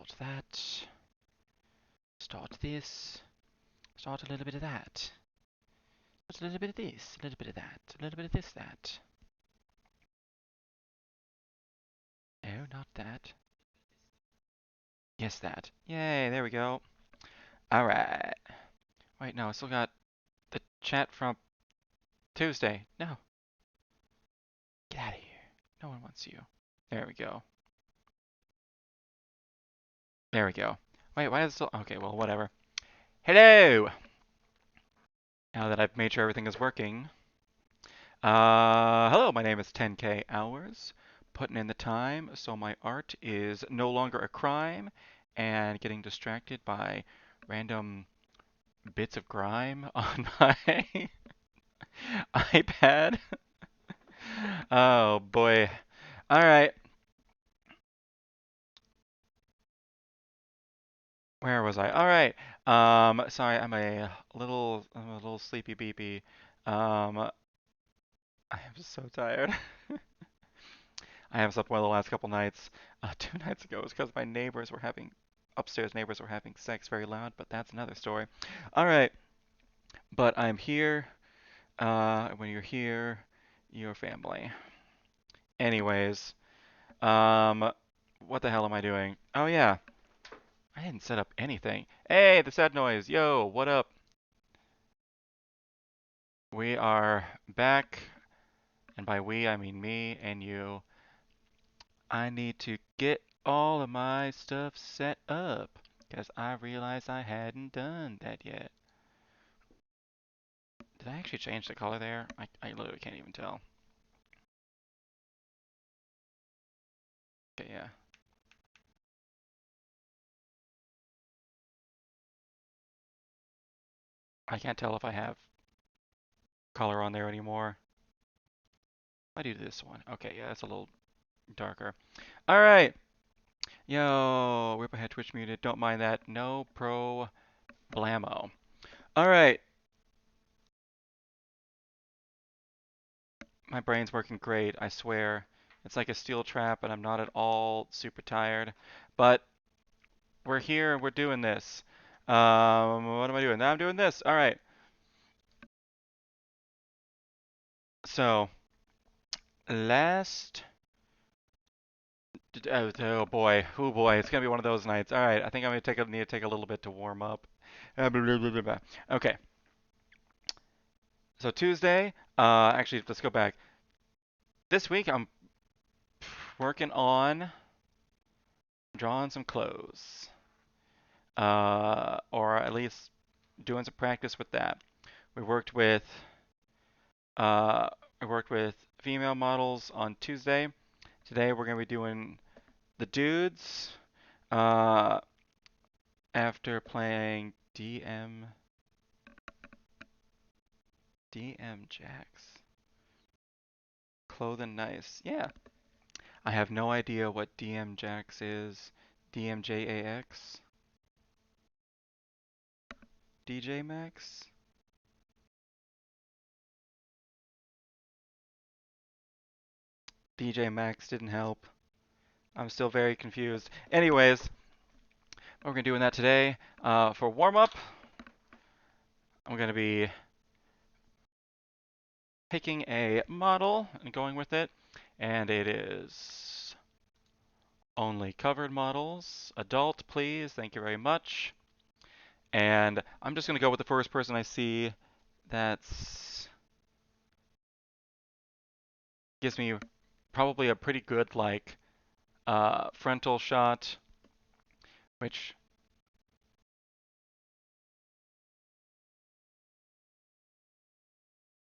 Start that. Start this. Start a little bit of that. Start a little bit of this. A little bit of that. A little bit of this, that. No, not that. Yes, that. Yay, there we go. Alright. Wait, no, I still got the chat from Tuesday. No. Get out of here. No one wants you. There we go. There we go. Wait, why is it still... Okay, well, whatever. Hello! Now that I've made sure everything is working. Hello, my name is 10K Hours. Putting in the time so my art is no longer a crime and getting distracted by random bits of grime on my iPad. Oh boy. All right. Where was I? All right. Sorry, I'm a little sleepy beepy. I am just so tired. I haven't slept well the last couple nights. 2 nights ago was because my upstairs neighbors were having sex very loud, but that's another story. All right. But I'm here. When you're here, you're family. Anyways, what the hell am I doing? Oh yeah, I didn't set up anything. Hey, the sad noise. Yo, what up? We are back, and by we I mean me and you. I need to get all of my stuff set up, because I realized I hadn't done that yet. Did I actually change the color there? I literally can't even tell. Okay, yeah. I can't tell if I have color on there anymore. I do this one. Okay, yeah, that's a little darker. All right. Yo, whip ahead Twitch muted. Don't mind that. No pro blammo. All right. My brain's working great, I swear. It's like a steel trap, and I'm not at all super tired. But we're here and we're doing this. What am I doing? Now I'm doing this. All right. So, last. Oh boy. Oh boy. It's gonna be one of those nights. All right. I think I'm gonna need to take a little bit to warm up. Okay. So Tuesday. Actually, let's go back. This week I'm working on drawing some clothes, or at least doing some practice with that. We worked with uh, I worked with female models on Tuesday. Today we're gonna be doing the dudes. Uh, after playing DM Jax, clothing nice. Yeah, I have no idea what DM Jax is. DMJAX, DJ Max. DJ Max didn't help. I'm still very confused. Anyways, we're gonna be doing that today. For warm up, I'm gonna be picking a model and going with it, and it is only covered models. Adult, please. Thank you very much. And I'm just gonna go with the first person I see. That's gives me probably a pretty good frontal shot, which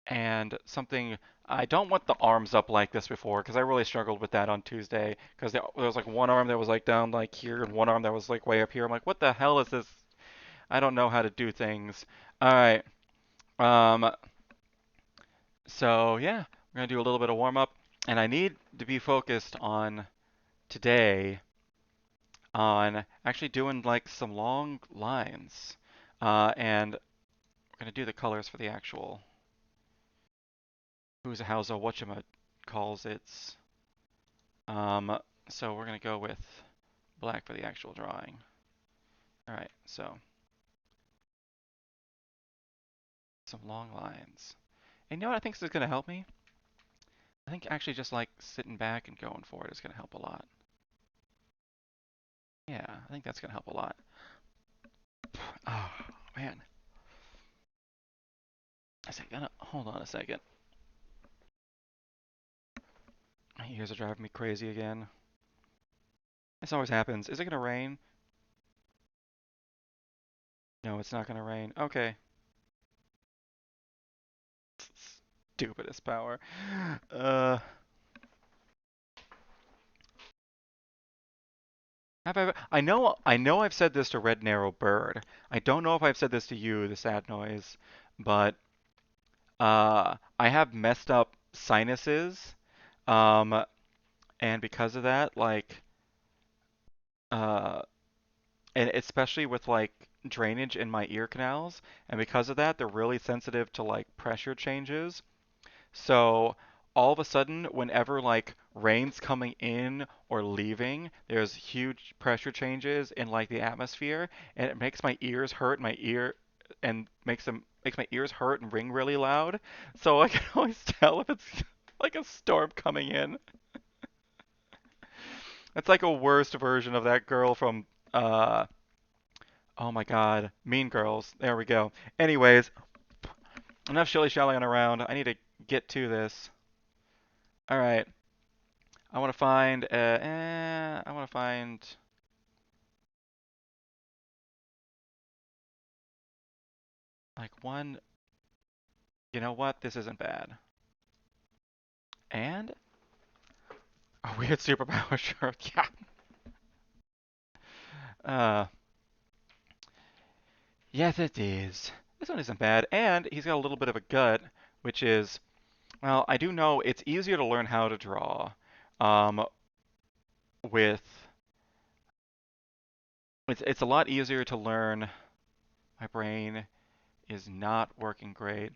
and something. I don't want the arms up like this before because I really struggled with that on Tuesday because there was like one arm that was like down like here and one arm that was like way up here. I'm like, what the hell is this? I don't know how to do things. All right. Um, so yeah, we're gonna do a little bit of warm up, and I need to be focused on today on actually doing like some long lines, and we're gonna do the colors for the actual who's a how's a whatchama calls it's. Um, so we're gonna go with black for the actual drawing. All right, so some long lines. And you know what I think is going to help me? I think actually just like sitting back and going for it is going to help a lot. Yeah, I think that's going to help a lot. Oh, man. Hold on a second. My ears are driving me crazy again. This always happens. Is it going to rain? No, it's not going to rain. Okay. Stupidest power. Uh, I know I've said this to Red Narrow Bird. I don't know if I've said this to you, the sad noise, but I have messed up sinuses, um, and because of that, like, uh, and especially with like drainage in my ear canals, and because of that, they're really sensitive to like pressure changes. So all of a sudden, whenever like rain's coming in or leaving, there's huge pressure changes in like the atmosphere, and it makes my ears hurt. My ear and makes my ears hurt and ring really loud. So I can always tell if it's like a storm coming in. It's like a worst version of that girl from oh my God, Mean Girls. There we go. Anyways, enough shilly-shallying around. I need to get to this. All right. I want to find like one. You know what? This isn't bad. And a weird superpower, sure. Yeah. Uh, yes, it is. This one isn't bad, and he's got a little bit of a gut, which is, well, I do know it's easier to learn how to draw, um, with it's a lot easier to learn. My brain is not working great.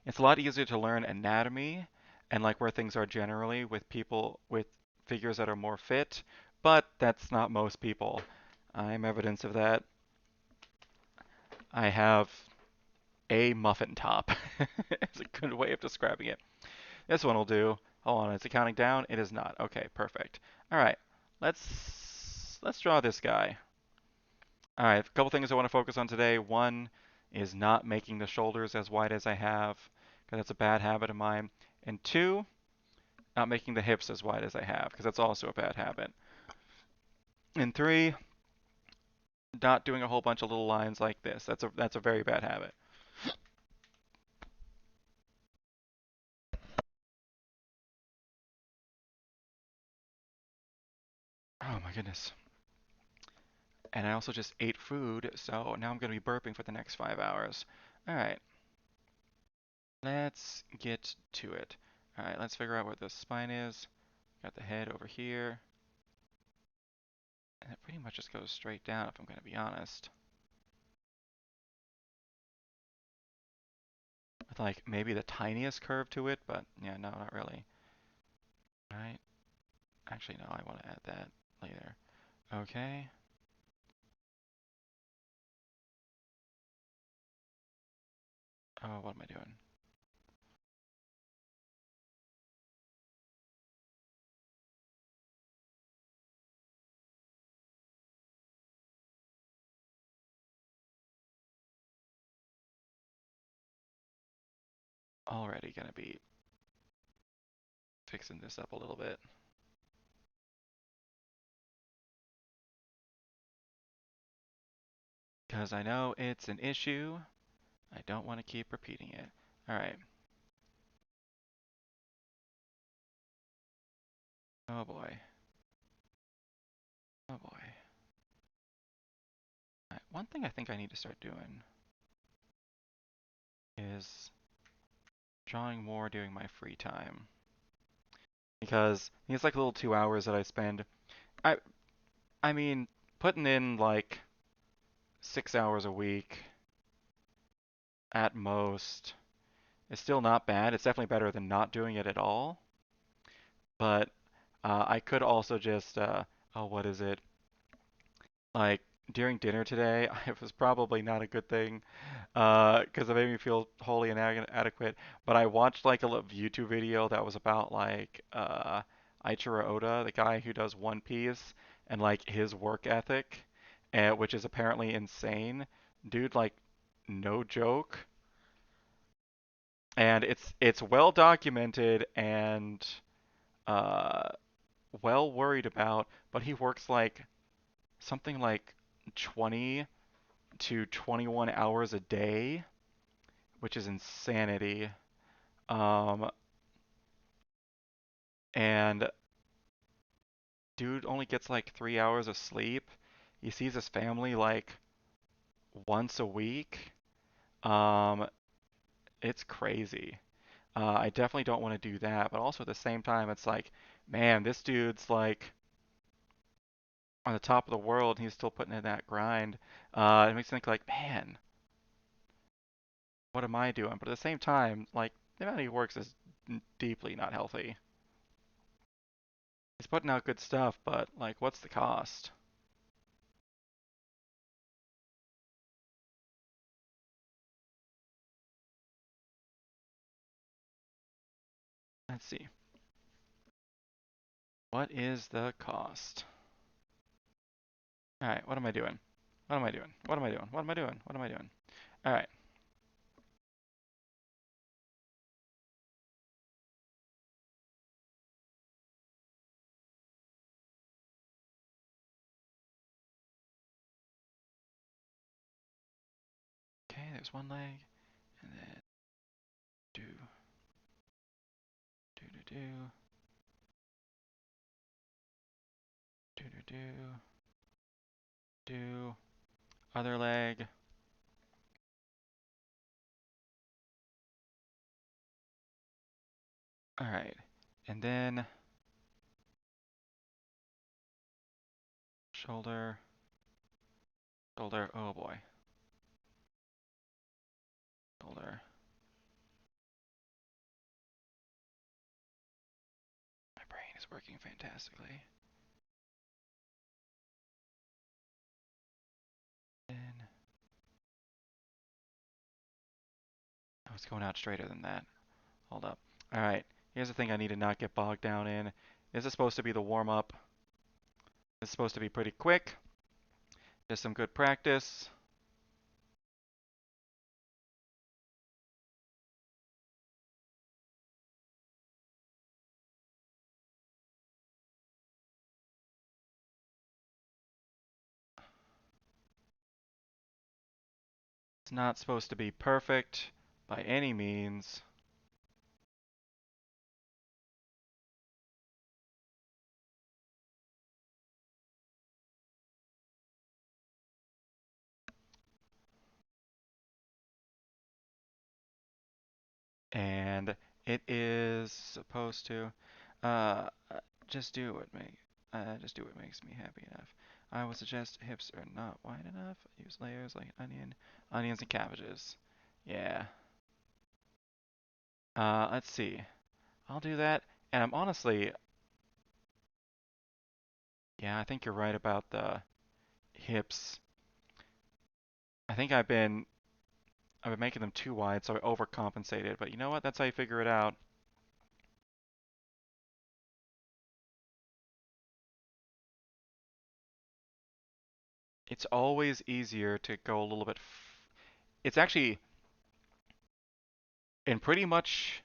It's a lot easier to learn anatomy and like where things are generally with people with figures that are more fit, but that's not most people. I'm evidence of that. I have a muffin top. It's a good way of describing it. This one will do. Hold on, is it counting down? It is not. Okay, perfect. All right, let's draw this guy. All right, a couple things I want to focus on today. One is not making the shoulders as wide as I have, because that's a bad habit of mine. And two, not making the hips as wide as I have, because that's also a bad habit. And three, not doing a whole bunch of little lines like this. That's a very bad habit. Oh my goodness. And I also just ate food, so now I'm going to be burping for the next 5 hours. All right, let's get to it. All right, let's figure out where the spine is. Got the head over here. And it pretty much just goes straight down if I'm going to be honest. With like maybe the tiniest curve to it, but yeah, no, not really. All right. Actually, no, I want to add that later. Okay. Oh, what am I doing? Already going to be fixing this up a little bit. Because I know it's an issue. I don't want to keep repeating it. All right. Oh boy. Oh boy. All right. One thing I think I need to start doing is drawing more during my free time. Because it's like little 2 hours that I spend. I I mean, putting in like 6 hours a week at most is still not bad. It's definitely better than not doing it at all. But I could also just, oh, what is it? like during dinner today, it was probably not a good thing, because it made me feel wholly inadequate. But I watched like a YouTube video that was about like Eiichiro Oda, the guy who does One Piece, and like his work ethic, which is apparently insane. Dude, like no joke, and it's well documented and uh well worried about, but he works like something like 20 to 21 hours a day, which is insanity. Um, and dude only gets like 3 hours of sleep. He sees his family like once a week. Um, it's crazy. I definitely don't want to do that, but also at the same time, it's like, man, this dude's like on the top of the world, and he's still putting in that grind. It makes me think like, man, what am I doing? But at the same time, like the amount he works is deeply not healthy. He's putting out good stuff, but like, what's the cost? Let's see. What is the cost? All right, what am I doing? What am I doing? What am I doing? What am I doing? What am I doing? All right, okay, there's one leg, and then do, do, do, do, other leg. All right, and then shoulder, shoulder, oh boy, shoulder. My brain is working fantastically. Then, oh, it's going out straighter than that. Hold up. All right, here's the thing I need to not get bogged down in. This is supposed to be the warm up. It's supposed to be pretty quick. Just some good practice. It's not supposed to be perfect by any means. And it is supposed to uh, just do what makes me happy enough. I would suggest hips are not wide enough. Use layers like onions and cabbages. Yeah. Let's see. I'll do that. And I'm honestly, yeah, I think you're right about the hips. I think I've been making them too wide, so I overcompensated. But you know what? That's how you figure it out. It's always easier to go a little bit. It's actually in pretty much.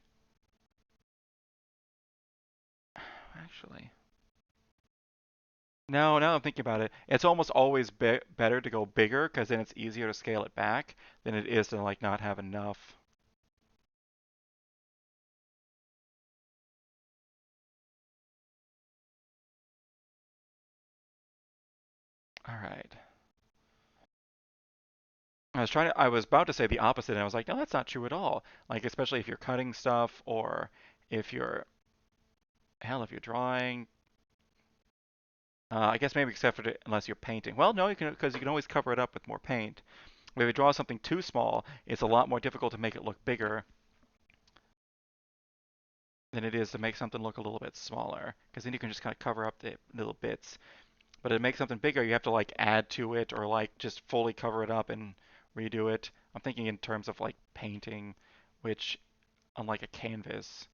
Actually, no. Now I'm thinking about it, it's almost always better to go bigger because then it's easier to scale it back than it is to like not have enough. All right. I was about to say the opposite, and I was like, no, that's not true at all. Like, especially if you're cutting stuff or if you're, hell, if you're drawing. I guess maybe except for unless you're painting. Well, no, you can because you can always cover it up with more paint. But if you draw something too small, it's a lot more difficult to make it look bigger than it is to make something look a little bit smaller. Because then you can just kind of cover up the little bits. But to make something bigger, you have to like add to it or like just fully cover it up and redo it. I'm thinking in terms of like painting, which on like a canvas,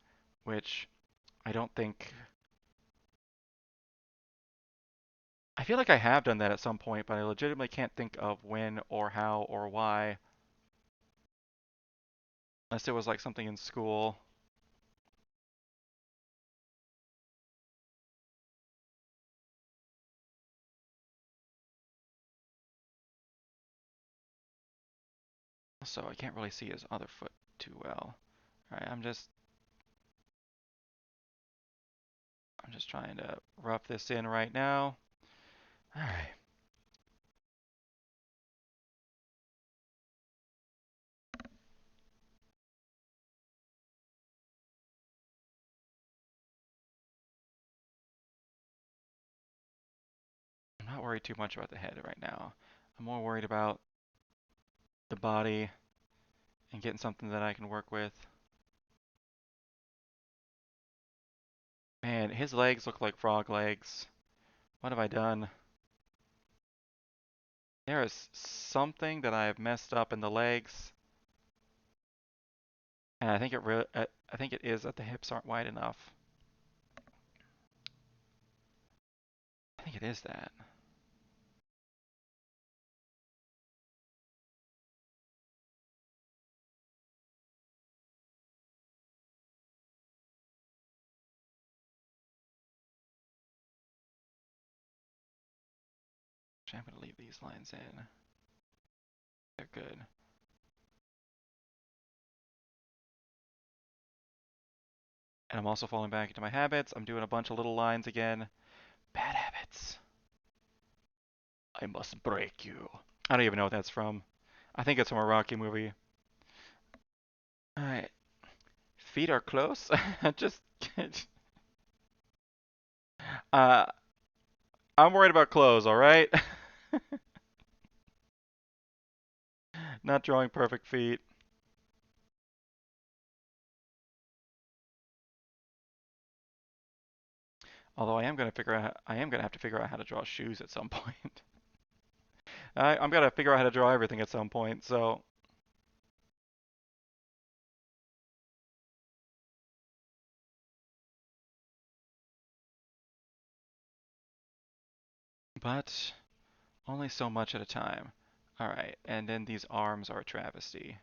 which I don't think I feel like I have done that at some point, but I legitimately can't think of when or how or why, unless it was like something in school. So I can't really see his other foot too well. All right, I'm just trying to rough this in right now. All right. I'm not worried too much about the head right now. I'm more worried about the body and getting something that I can work with. Man, his legs look like frog legs. What have I done? There is something that I have messed up in the legs, and I think it is that the hips aren't wide enough. I think it is that. Actually, I'm gonna leave these lines in. They're good. And I'm also falling back into my habits. I'm doing a bunch of little lines again. Bad habits. I must break you. I don't even know what that's from. I think it's from a Rocky movie. Alright. Feet are close. Just uh I'm worried about clothes, alright? Not drawing perfect feet. Although I am gonna have to figure out how to draw shoes at some point. I'm gonna figure out how to draw everything at some point, so but only so much at a time. Alright, and then these arms are a travesty.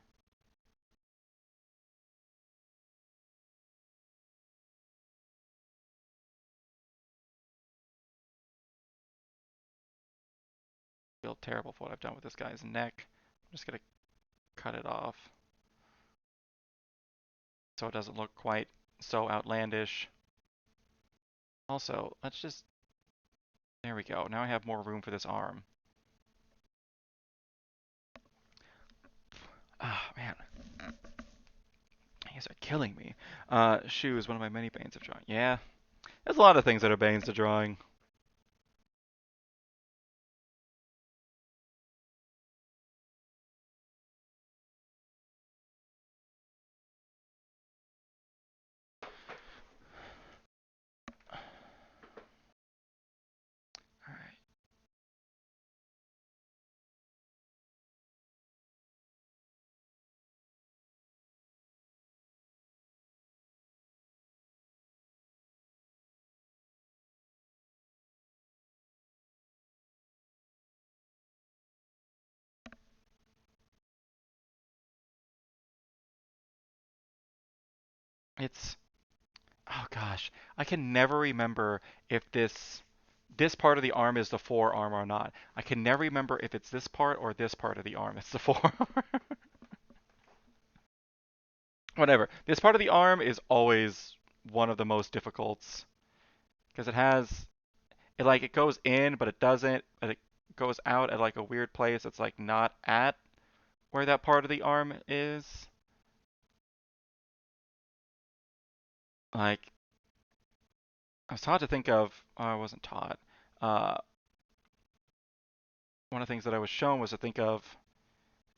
I feel terrible for what I've done with this guy's neck. I'm just gonna cut it off so it doesn't look quite so outlandish. Also, there we go. Now I have more room for this arm. Ah, man. These are killing me. Shoes, one of my many banes of drawing. Yeah, there's a lot of things that are banes to drawing. Alright. It's, oh gosh, I can never remember if this part of the arm is the forearm or not. I can never remember if it's this part or this part of the arm. It's the forearm. Whatever. This part of the arm is always one of the most difficult because it goes in, but it doesn't, but it goes out at like a weird place. It's like not at where that part of the arm is. Like I was taught to think of, oh, I wasn't taught. Uh, one of the things that I was shown was to think of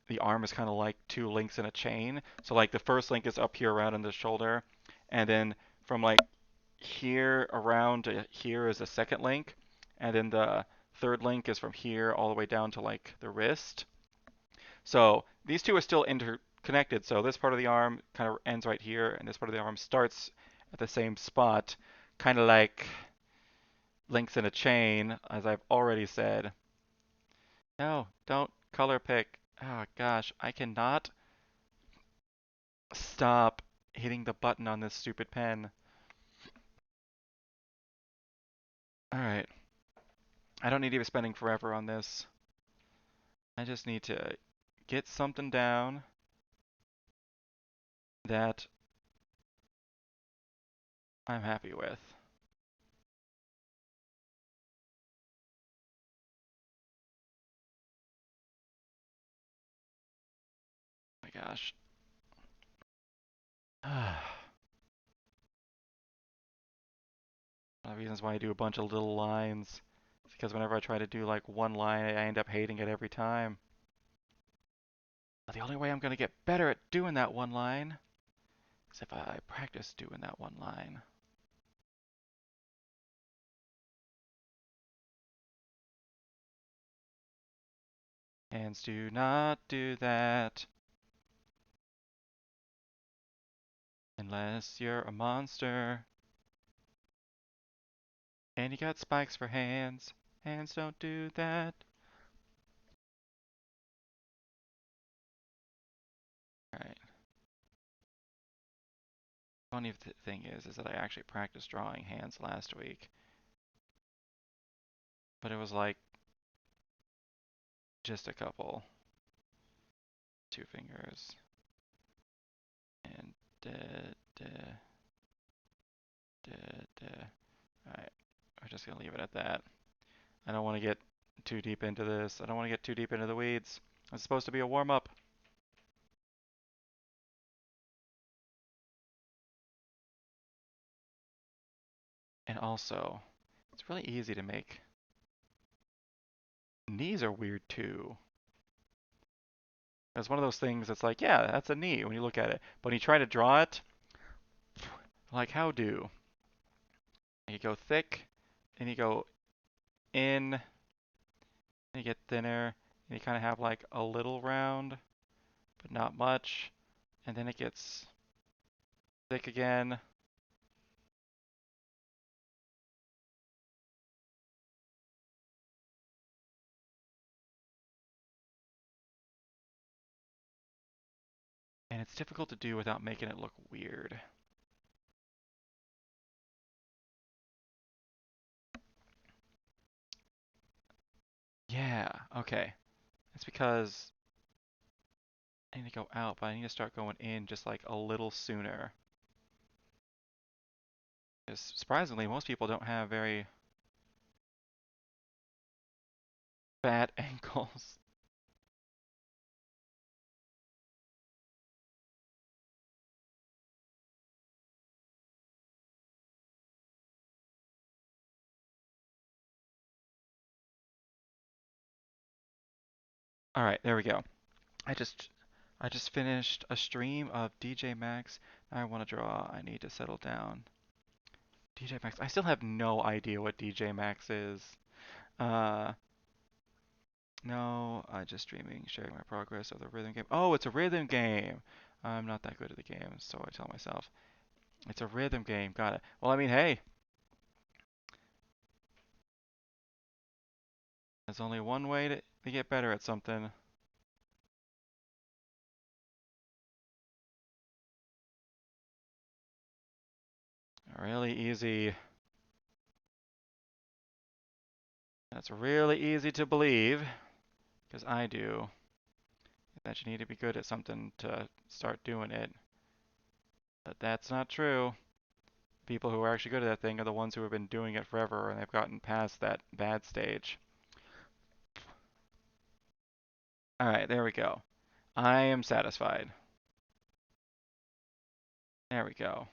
the arm as kind of like two links in a chain. So like the first link is up here around in the shoulder, and then from like here around to here is the second link, and then the third link is from here all the way down to like the wrist. So these two are still interconnected. So this part of the arm kind of ends right here, and this part of the arm starts at the same spot, kind of like links in a chain, as I've already said. No, don't color pick. Oh gosh, I cannot stop hitting the button on this stupid pen. Alright, I don't need to be spending forever on this. I just need to get something down that I'm happy with. Oh my gosh. One of the reasons why I do a bunch of little lines is because whenever I try to do like one line, I end up hating it every time. But the only way I'm going to get better at doing that one line is if I practice doing that one line. Hands do not do that unless you're a monster. And you got spikes for hands. Hands don't do that. Alright. Funny thing is that I actually practiced drawing hands last week. But it was like just a couple. 2 fingers. And da, da, da, da. Alright. We're just gonna leave it at that. I don't want to get too deep into this. I don't want to get too deep into the weeds. It's supposed to be a warm-up. And also, it's really easy to make. Knees are weird too. It's one of those things that's like, yeah, that's a knee when you look at it. But when you try to draw it, like how do? You go thick, and you go in, and you get thinner, and you kind of have like a little round, but not much. And then it gets thick again. And it's difficult to do without making it look weird. Yeah, okay. It's because I need to go out, but I need to start going in just like a little sooner. Because surprisingly, most people don't have very fat ankles. All right, there we go. I just I just finished a stream of DJ Max. Now I want to draw. I need to settle down. DJ Max. I still have no idea what DJ Max is. Uh, no, I just streaming, sharing my progress of the rhythm game. Oh, it's a rhythm game. I'm not that good at the game, so I tell myself. It's a rhythm game. Got it. Well, I mean, hey, there's only one way to get better at something. Really easy. That's really easy to believe, because I do, that you need to be good at something to start doing it. But that's not true. People who are actually good at that thing are the ones who have been doing it forever and they've gotten past that bad stage. Alright, there we go. I am satisfied. There we go.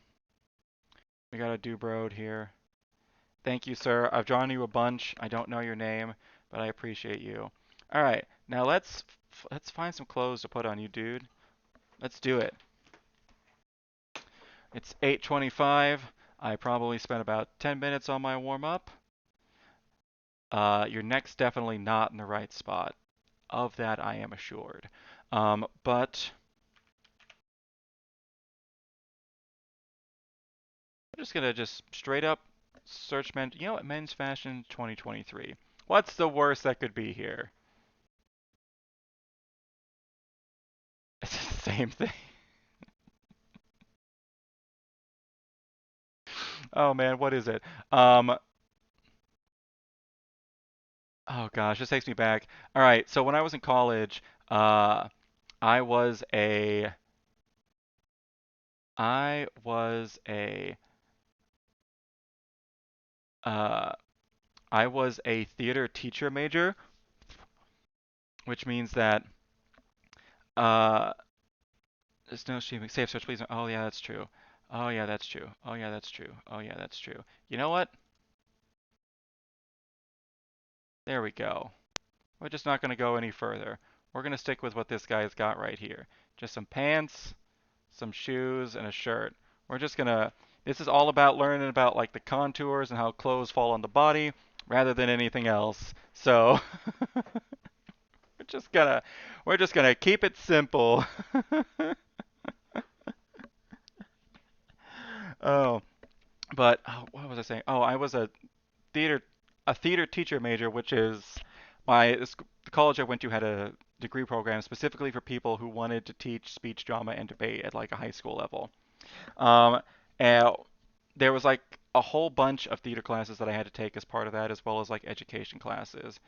We got a Dubrode here. Thank you, sir. I've drawn you a bunch. I don't know your name, but I appreciate you. Alright, now let's find some clothes to put on you, dude. Let's do it. It's 8:25. I probably spent about 10 minutes on my warm-up. your neck's definitely not in the right spot. Of that, I am assured. But I'm just gonna just straight up search men. You know what? Men's fashion 2023. What's the worst that could be here? It's the same thing. Oh man, what is it? Um, oh gosh, this takes me back. All right, so when I was in college, uh, I was a, I was a, uh, I was a theater teacher major, which means that, uh, there's no streaming. Safe search, please. Oh yeah, that's true. Oh yeah, that's true. Oh yeah, that's true. Oh yeah, that's true. You know what? There we go. We're just not gonna go any further. We're gonna stick with what this guy's got right here. Just some pants, some shoes, and a shirt. We're just gonna, this is all about learning about like the contours and how clothes fall on the body rather than anything else. So we're just gonna, we're just gonna keep it simple. Oh, but oh, what was I saying? Oh, I was theater, a theater teacher major, which is the college I went to had a degree program specifically for people who wanted to teach speech, drama, and debate at like a high school level. Um, and there was like a whole bunch of theater classes that I had to take as part of that, as well as like education classes.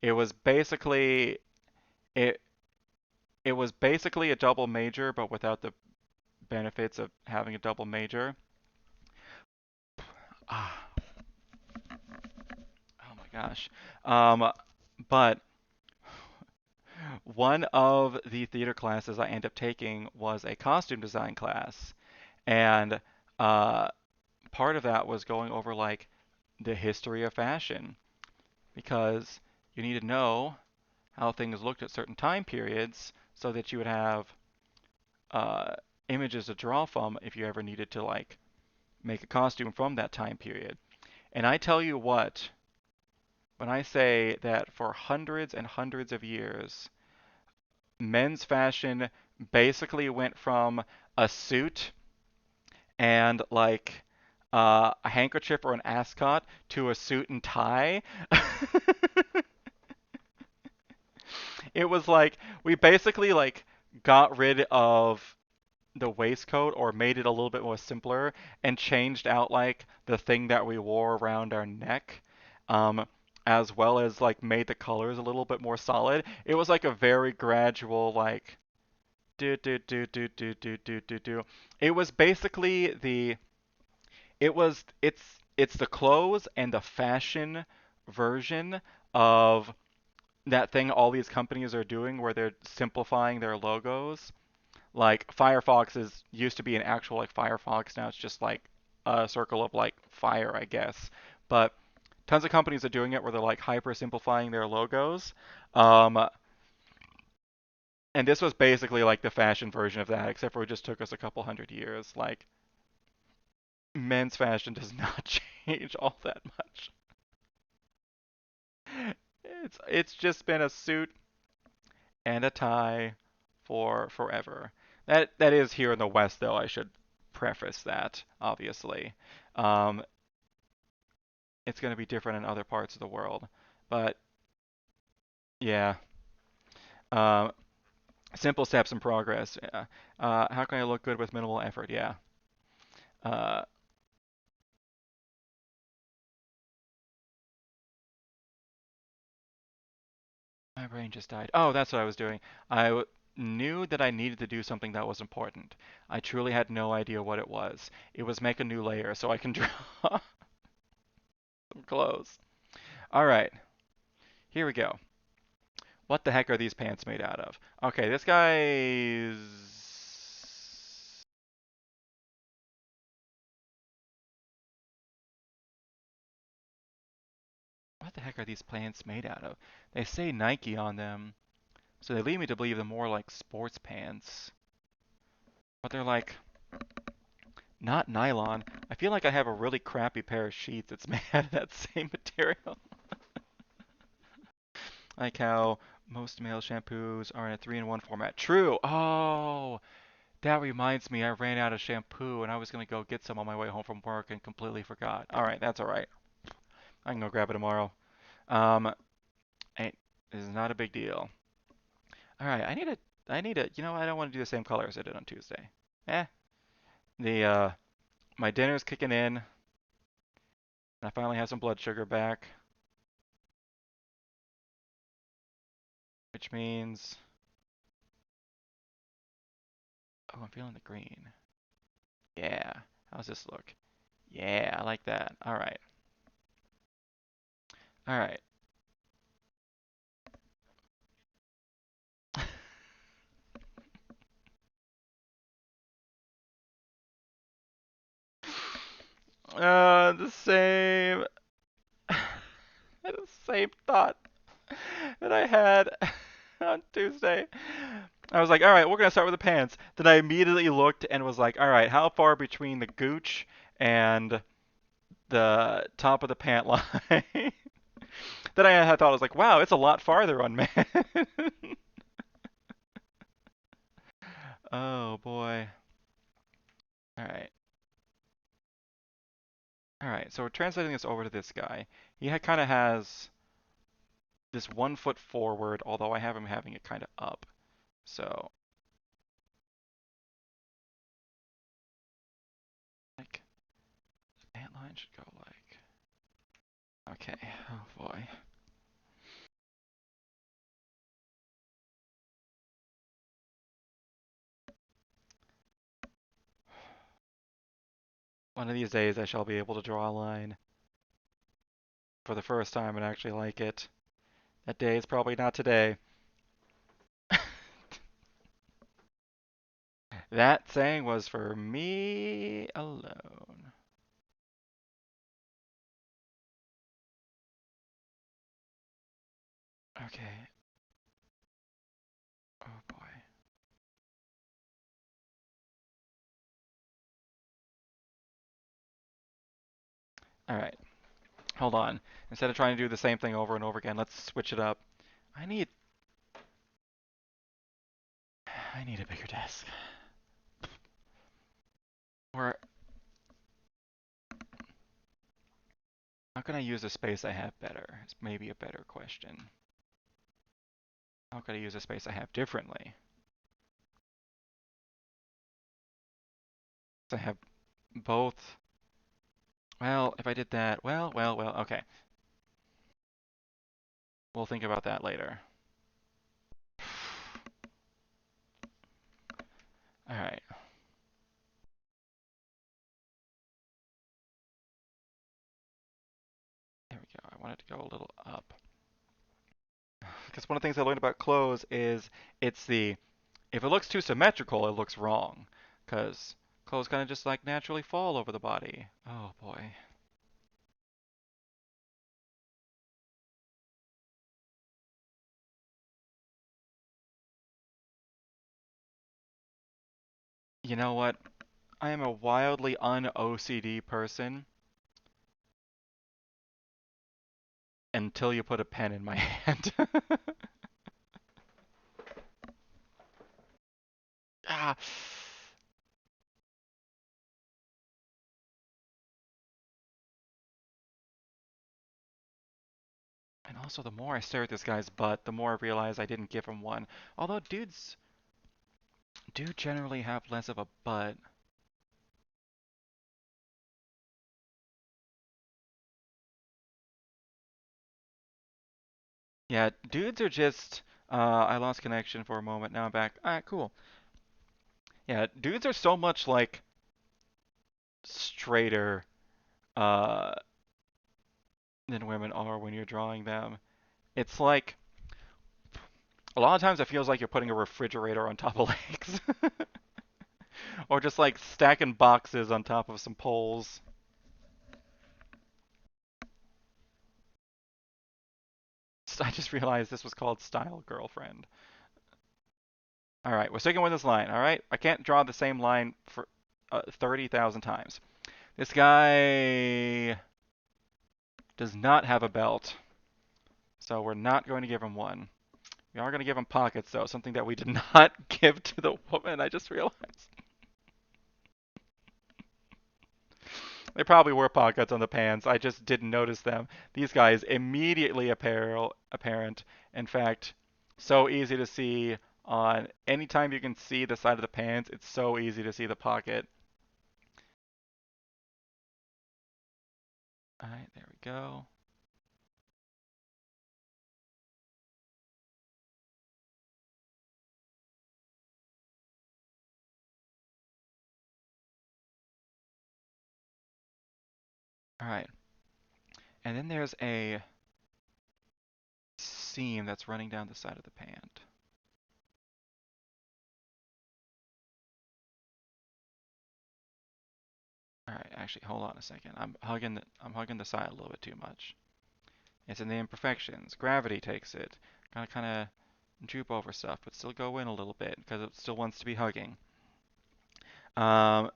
It was basically it it was basically a double major, but without the benefits of having a double major. Ah, oh my gosh. But one of the theater classes I ended up taking was a costume design class, and uh, part of that was going over like the history of fashion because you need to know how things looked at certain time periods so that you would have uh, images to draw from if you ever needed to like make a costume from that time period. And I tell you what, when I say that for hundreds and hundreds of years, men's fashion basically went from a suit and like a handkerchief or an ascot to a suit and tie. It was like we basically like got rid of the waistcoat or made it a little bit more simpler and changed out like the thing that we wore around our neck. Um, as well as like made the colors a little bit more solid. It was like a very gradual like do do do do do do do do do. It was basically it's the clothes and the fashion version of that thing all these companies are doing where they're simplifying their logos. Like Firefox is used to be an actual like Firefox, now it's just like a circle of like fire, I guess. But tons of companies are doing it where they're like hyper simplifying their logos. Um, and this was basically like the fashion version of that, except for it just took us a couple hundred years. Like men's fashion does not change all that much. It's just been a suit and a tie for forever. That is here in the West, though. I should preface that, obviously. Um, it's going to be different in other parts of the world, but yeah. Um, simple steps in progress. Yeah. How can I look good with minimal effort? Yeah. Uh, my brain just died. Oh, that's what I was doing. Knew that I needed to do something that was important. I truly had no idea what it was. It was make a new layer so I can draw some clothes. All right, here we go. What the heck are these pants made out of? Okay, this guy's... What the heck are these pants made out of? They say Nike on them, so they lead me to believe they're more like sports pants. But they're like, not nylon. I feel like I have a really crappy pair of sheets that's made out of that same material. Like how most male shampoos are in a 3-in-1 format. True. Oh, that reminds me. I ran out of shampoo and I was gonna go get some on my way home from work and completely forgot. All right, that's all right. I can go grab it tomorrow. Um, ain't This is not a big deal. All right, you know, I don't want to do the same color as I did on Tuesday. Eh, the my dinner's kicking in, and I finally have some blood sugar back, which means, oh, I'm feeling the green. Yeah, how's this look? Yeah, I like that. All right, all right. The same, the same thought that I had on Tuesday. I was like, all right, we're gonna start with the pants. Then I immediately looked and was like, all right, how far between the gooch and the top of the pant line? Then I had thought, I was like, wow, it's a lot farther on men. Oh boy. All right. All right. So we're translating this over to this guy. Kind of has this 1 foot forward, although I have him having it kind of up. So like the pant line should go like. Okay. Oh boy. One of these days I shall be able to draw a line for the first time and actually like it. That day is probably not today. That saying was for me alone. Okay. Oh boy. All right. Hold on. Instead of trying to do the same thing over and over again, let's switch it up. I need I need a bigger desk. Or how can I use the space I have better? It's maybe a better question. How can I use the space I have differently? So I have both. Well, if I did that, well, okay. We'll think about that later. All right. There we go. I want it to go a little up. Because one of the things I learned about clothes is it's the if it looks too symmetrical, it looks wrong. Because clothes kind of just like naturally fall over the body. Oh boy. You know what? I am a wildly un-OCD person until you put a pen in my hand. Ah. And also, the more I stare at this guy's butt, the more I realize I didn't give him one. Although dudes do generally have less of a butt. Yeah, dudes are just. I lost connection for a moment. Now I'm back. Alright, cool. Yeah, dudes are so much like straighter uh, than women are when you're drawing them. It's like a lot of times it feels like you're putting a refrigerator on top of legs, or just like stacking boxes on top of some poles. I just realized this was called Style Girlfriend. All right, we're sticking with this line. All right, I can't draw the same line for 30,000 times. This guy does not have a belt, So we're not going to give him one. We are going to give him pockets, though, something that we did not give to the woman, I just realized. There probably were pockets on the pants. I just didn't notice them. These guys immediately apparent. In fact, so easy to see on anytime you can see the side of the pants, it's so easy to see the pocket. All right, there we go. All right. And then there's a seam that's running down the side of the pant. All right, actually, hold on a second. I'm hugging the side a little bit too much. It's in the imperfections. Gravity takes it. Gotta kind of droop over stuff, but still go in a little bit because it still wants to be hugging. Um,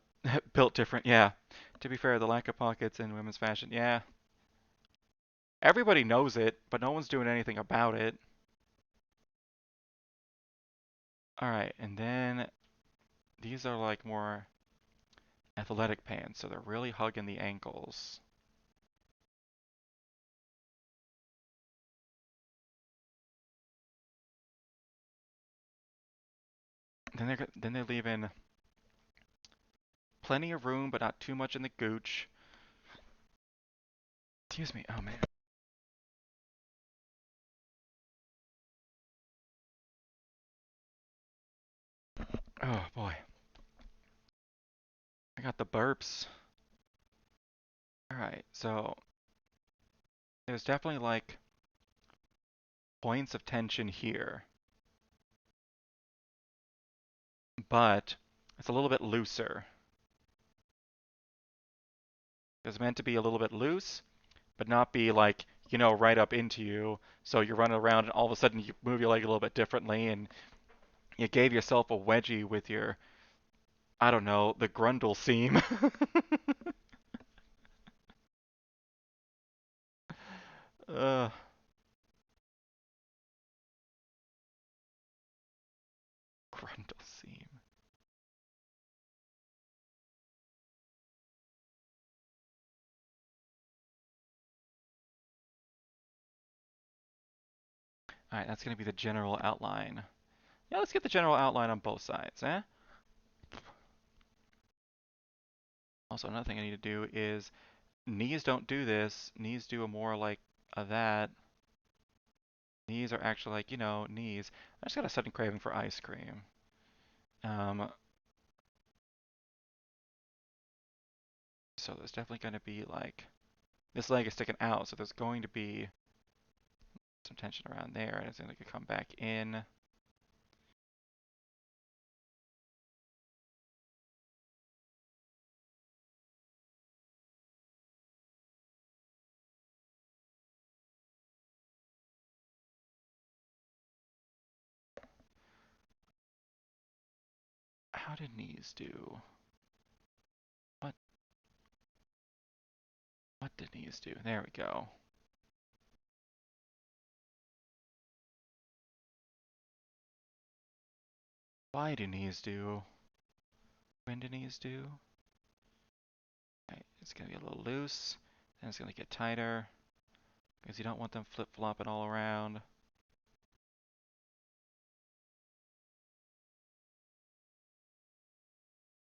built different, yeah. To be fair, the lack of pockets in women's fashion, yeah. Everybody knows it, but no one's doing anything about it. All right, and then these are like more athletic pants, so they're really hugging the ankles. Then they're leaving plenty of room, but not too much in the gooch. Excuse me. Oh man. Oh boy. I got the burps. All right, so there's definitely like points of tension here, but it's a little bit looser. It's meant to be a little bit loose, but not be like, right up into you. So you're running around and all of a sudden you move your leg a little bit differently and you gave yourself a wedgie with your, I don't know, the grundle seam. uh, grundle seam. All right, that's going to be the general outline. Yeah, let's get the general outline on both sides, eh? Also, another thing I need to do is knees don't do this. Knees do a more like a that. Knees are actually like, knees. I just got a sudden craving for ice cream. Um, so there's definitely going to be like, this leg is sticking out, so there's going to be some tension around there, and it's going to come back in. How did knees do? What what did knees do? There we go. Why do knees do? When do knees do? Right, it's going to be a little loose, and it's going to get tighter, because you don't want them flip-flopping all around.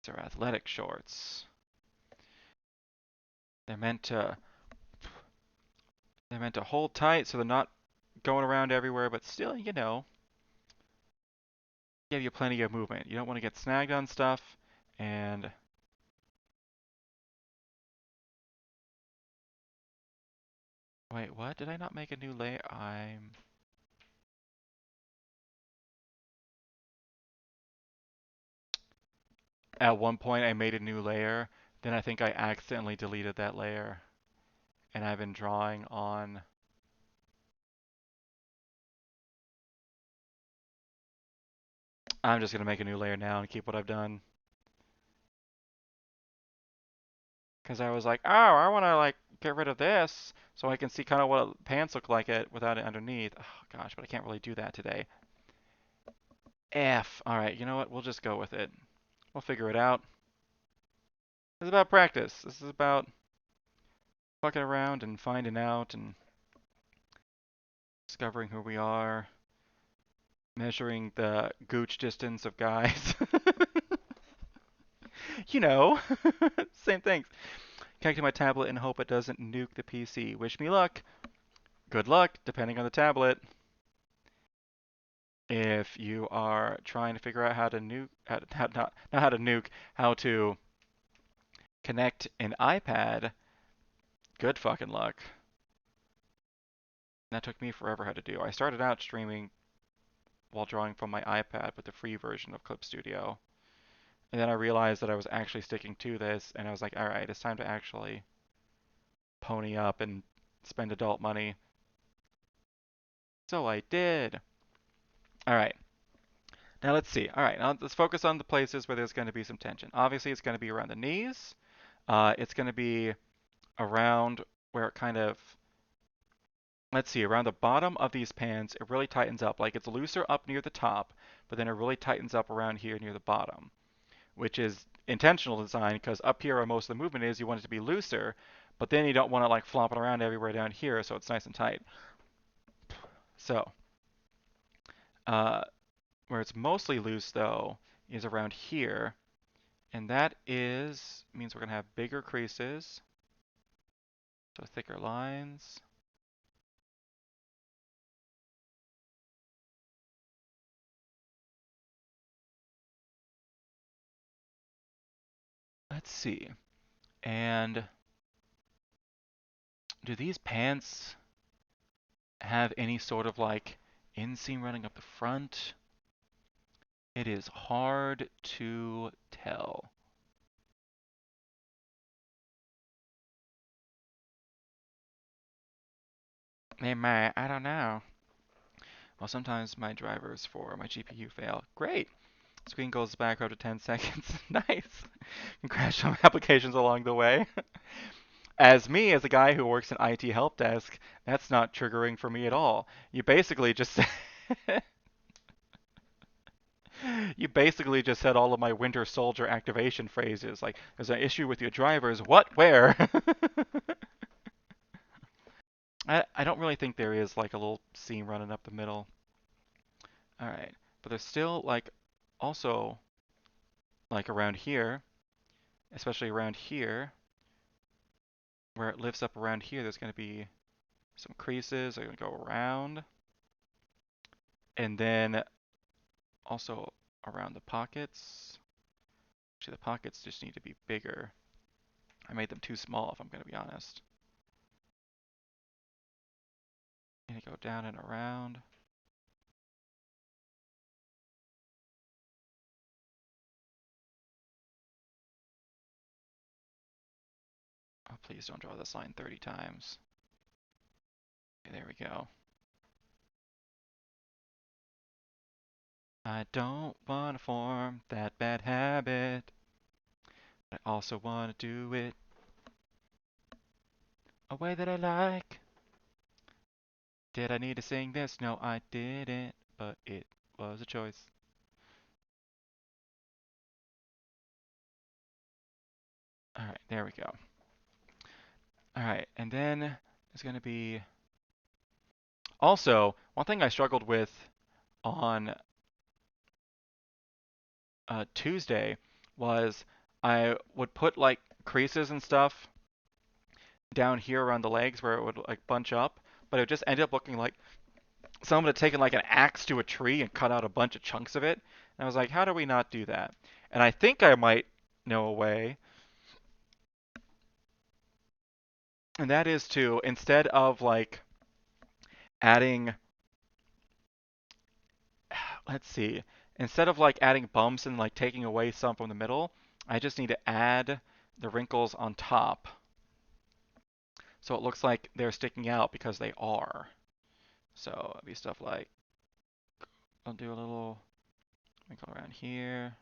These are athletic shorts. They're meant to they're meant to hold tight so they're not going around everywhere, but still, give you plenty of movement. You don't want to get snagged on stuff, and wait, what? Did I not make a new layer? At one point I made a new layer, then I think I accidentally deleted that layer, and I've been drawing on. I'm just gonna make a new layer now and keep what I've done. Because I was like, oh, I want to like get rid of this so I can see kind of what pants look like it without it underneath. Oh gosh, but I can't really do that today. F. All right, you know what? We'll just go with it. We'll figure it out. This is about practice. This is about fucking around and finding out and discovering who we are, measuring the gooch distance of guys. You know, same things. Connecting my tablet and hope it doesn't nuke the PC. Wish me luck. Good luck, depending on the tablet. If you are trying to figure out how to nuke, not how to nuke, how to connect an iPad, good fucking luck. That took me forever how to do. I started out streaming while drawing from my iPad with the free version of Clip Studio. And then I realized that I was actually sticking to this, and I was like, alright, it's time to actually pony up and spend adult money. So I did. Alright, now let's see. Alright, now let's focus on the places where there's going to be some tension. Obviously, it's going to be around the knees. It's going to be around where it kind of, let's see, around the bottom of these pans, it really tightens up. Like it's looser up near the top, but then it really tightens up around here near the bottom, which is intentional design because up here where most of the movement is, you want it to be looser, but then you don't want it like flopping around everywhere down here, so it's nice and tight. So, uh, where it's mostly loose though is around here, and that means we're gonna have bigger creases, so thicker lines. Let's see. And do these pants have any sort of like inseam running up the front? It is hard to tell. They might, I don't know. Well, sometimes my drivers for my GPU fail. Great. Screen goes back up to 10 seconds. Nice. Can crash some applications along the way. As me, as a guy who works in IT help desk, that's not triggering for me at all. You basically just you basically just said all of my Winter Soldier activation phrases. Like, there's an issue with your drivers. What? Where? I don't really think there is like a little seam running up the middle. All right, but there's still like also like around here, especially around here, where it lifts up around here, there's going to be some creases. They're going to go around. And then also around the pockets. Actually, the pockets just need to be bigger. I made them too small, if I'm going to be honest. Need to go down and around. Oh, please don't draw this line 30 times. Okay, there we go. I don't want to form that bad habit. I also want to do it a way that I like. Did I need to sing this? No, I didn't, but it was a choice. All right, there we go. All right, and then there's going to be also one thing I struggled with on Tuesday was I would put like creases and stuff down here around the legs where it would like bunch up, but it would just end up looking like someone had taken like an axe to a tree and cut out a bunch of chunks of it. And I was like, how do we not do that? And I think I might know a way. And that is to, instead of like adding, let's see, instead of like adding bumps and like taking away some from the middle, I just need to add the wrinkles on top. So it looks like they're sticking out because they are. So it'll be stuff like, I'll do a little wrinkle around here,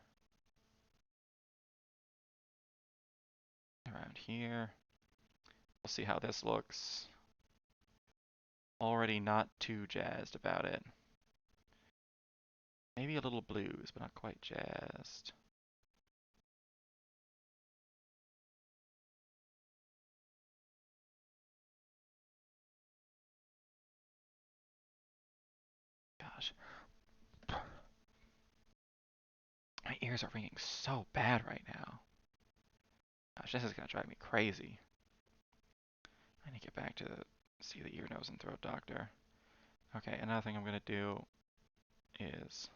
We'll see how this looks. Already not too jazzed about it. Maybe a little blues, but not quite jazzed. Gosh, my ears are ringing so bad right now. Gosh, this is gonna drive me crazy. I need to get back to see the ear, nose, and throat doctor. Okay, another thing I'm gonna do is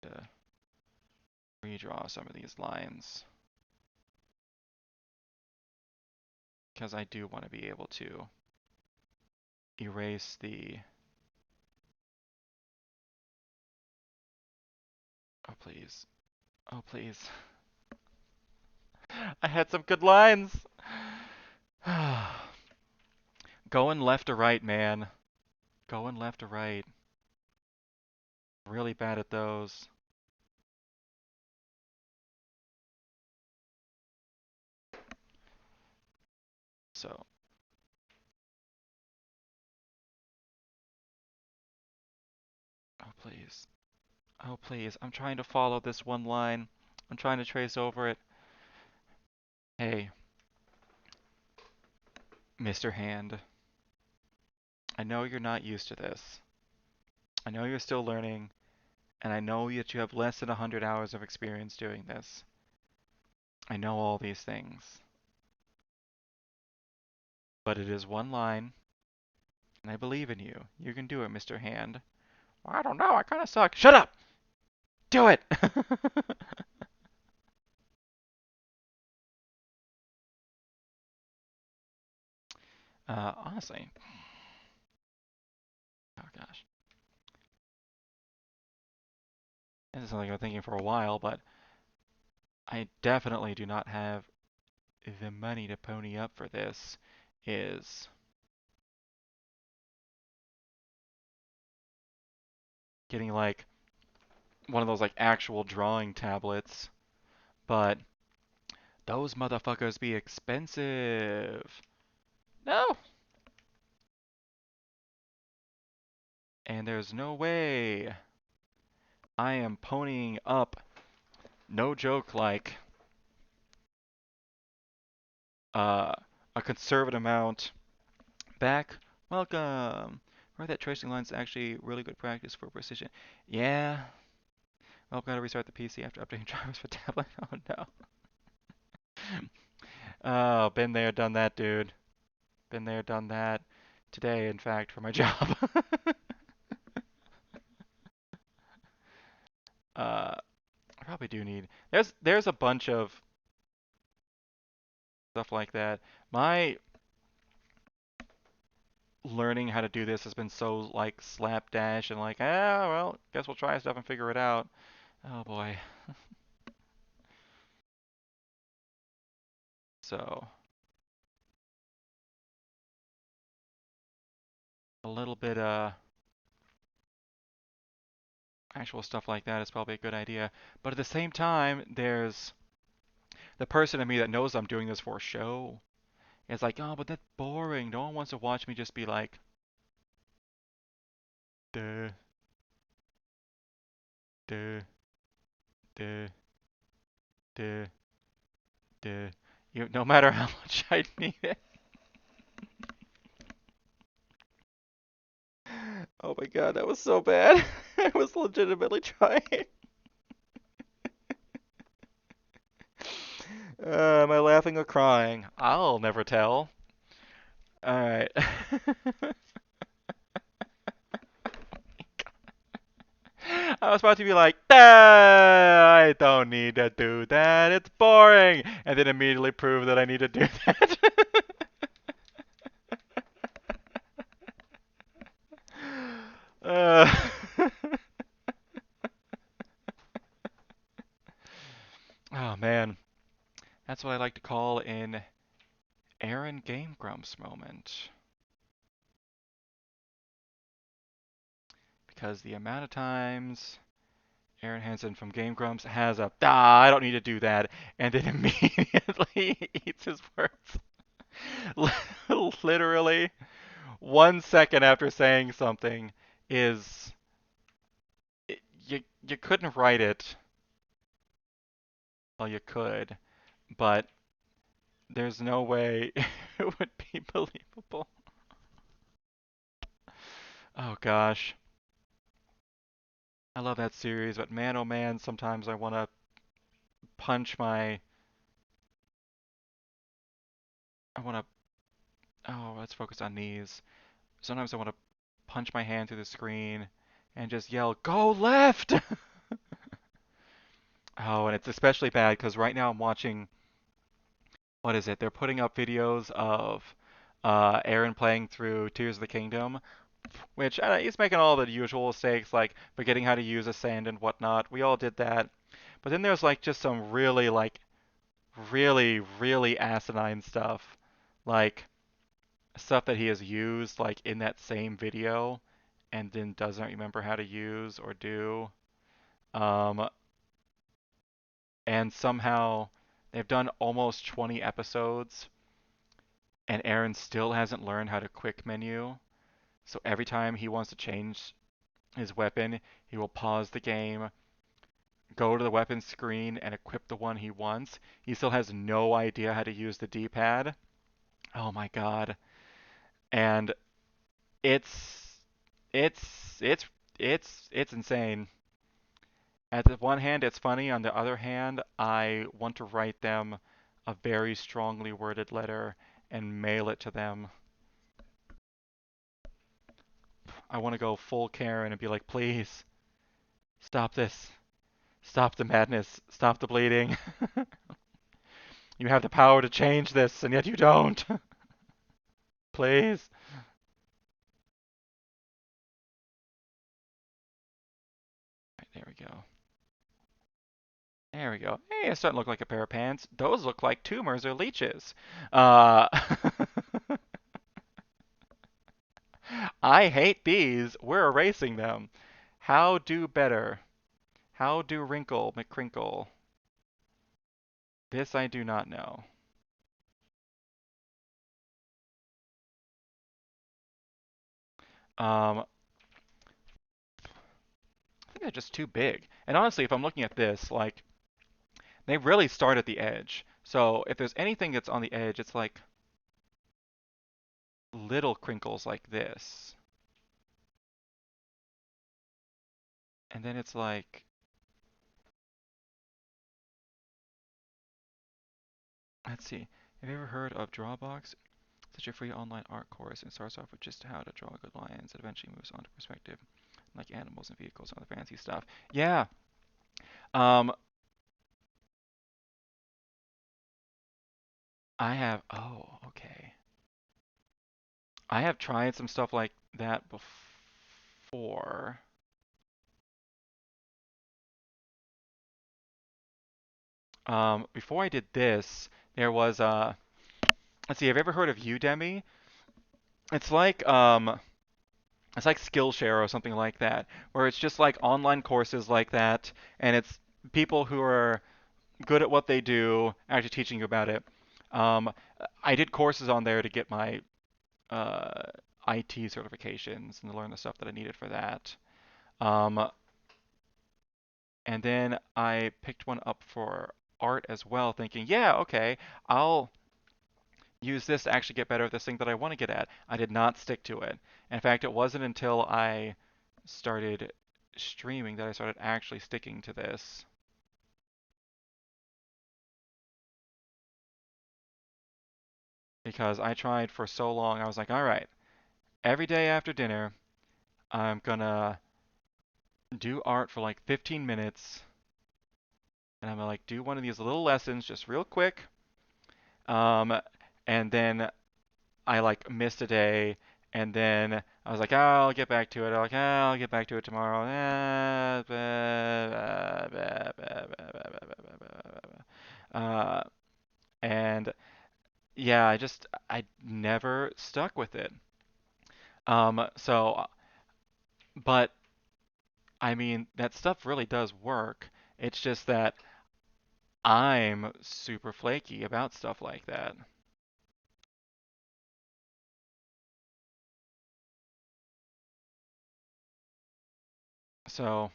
to redraw some of these lines because I do want to be able to erase the. Oh please, oh please. I had some good lines. Going left to right, man. Going left to right. Really bad at those. So, oh please. Oh please. I'm trying to follow this one line. I'm trying to trace over it. Hey, Mr. Hand. I know you're not used to this. I know you're still learning, and I know that you have less than 100 hours of experience doing this. I know all these things. But it is one line, and I believe in you. You can do it, Mr. Hand. Well, I don't know. I kind of suck. Shut up! Do it! Honestly. Oh gosh. This is something I've been thinking for a while, but I definitely do not have the money to pony up for this. Is getting like one of those like actual drawing tablets, but those motherfuckers be expensive. No! And there's no way I am ponying up, no joke, like uh, a conservative amount back. Welcome. Right, that tracing line's actually really good practice for precision. Yeah. Well, gotta restart the PC after updating drivers for tablet. Oh no. Oh, been there, done that, dude. Been there, done that. Today, in fact, for my job. I probably do need. There's a bunch of stuff like that. My learning how to do this has been so like slapdash and like, well, guess we'll try stuff and figure it out. Oh boy. So a little bit actual stuff like that is probably a good idea. But at the same time, there's the person in me that knows I'm doing this for a show. It's like, oh, but that's boring. No one wants to watch me just be like, duh, duh, duh, duh, duh. No matter how much I need it. Oh my god, that was so bad. I was legitimately trying. Am I laughing or crying? I'll never tell. Alright. I was about to be like, I don't need to do that. It's boring. And then immediately prove that I need to do that. uh, oh man. That's what I like to call an Aaron Game Grumps moment. Because the amount of times Aaron Hansen from Game Grumps has a ah, I don't need to do that, and then immediately eats his words. Literally 1 second after saying something is you couldn't write it. Well, you could, but there's no way it would be believable. Oh gosh, I love that series, but man, oh man, sometimes I want to punch my. I want to. Oh, let's focus on these. Sometimes I want to punch my hand through the screen and just yell, "Go left!" Oh, and it's especially bad because right now I'm watching. What is it? They're putting up videos of Aaron playing through Tears of the Kingdom, which he's making all the usual mistakes like forgetting how to use Ascend and whatnot. We all did that. But then there's like just some really really asinine stuff, like stuff that he has used like in that same video and then doesn't remember how to use or do. Um, and somehow they've done almost 20 episodes and Aaron still hasn't learned how to quick menu. So every time he wants to change his weapon, he will pause the game, go to the weapon screen, and equip the one he wants. He still has no idea how to use the D-pad. Oh my god. And it's it's it's insane. At the one hand, it's funny. On the other hand, I want to write them a very strongly worded letter and mail it to them. I want to go full Karen and be like, please, stop this. Stop the madness. Stop the bleeding. You have the power to change this, and yet you don't. Please. Right, there we go. There we go. Hey, it's starting to look like a pair of pants. Those look like tumors or leeches. Uh, I hate bees. We're erasing them. How do better? How do wrinkle McCrinkle? This I do not know. I think they're just too big. And honestly, if I'm looking at this, like, they really start at the edge. So if there's anything that's on the edge, it's like little crinkles like this. And then it's like, let's see. Have you ever heard of Drawbox? Such a free online art course and starts off with just how to draw good lines and eventually moves on to perspective, like animals and vehicles and other fancy stuff. Yeah. Um, I have, oh, okay. I have tried some stuff like that before. Before I did this, there was let's see, have you ever heard of Udemy? It's like it's like Skillshare or something like that, where it's just like online courses like that, and it's people who are good at what they do actually teaching you about it. Um, I did courses on there to get my uh, IT certifications and to learn the stuff that I needed for that. Um, and then I picked one up for art as well, thinking, yeah, okay, I'll use this to actually get better at this thing that I want to get at. I did not stick to it. In fact, it wasn't until I started streaming that I started actually sticking to this because I tried for so long. I was like, all right, every day after dinner, I'm gonna do art for like 15 minutes and I'm gonna like do one of these little lessons just real quick. Um, and then I like missed a day, and then I was like, oh, I'll get back to it. I'm like, oh, I'll get back to it tomorrow. Uh, and yeah, I never stuck with it. So, but I mean, that stuff really does work. It's just that I'm super flaky about stuff like that. So,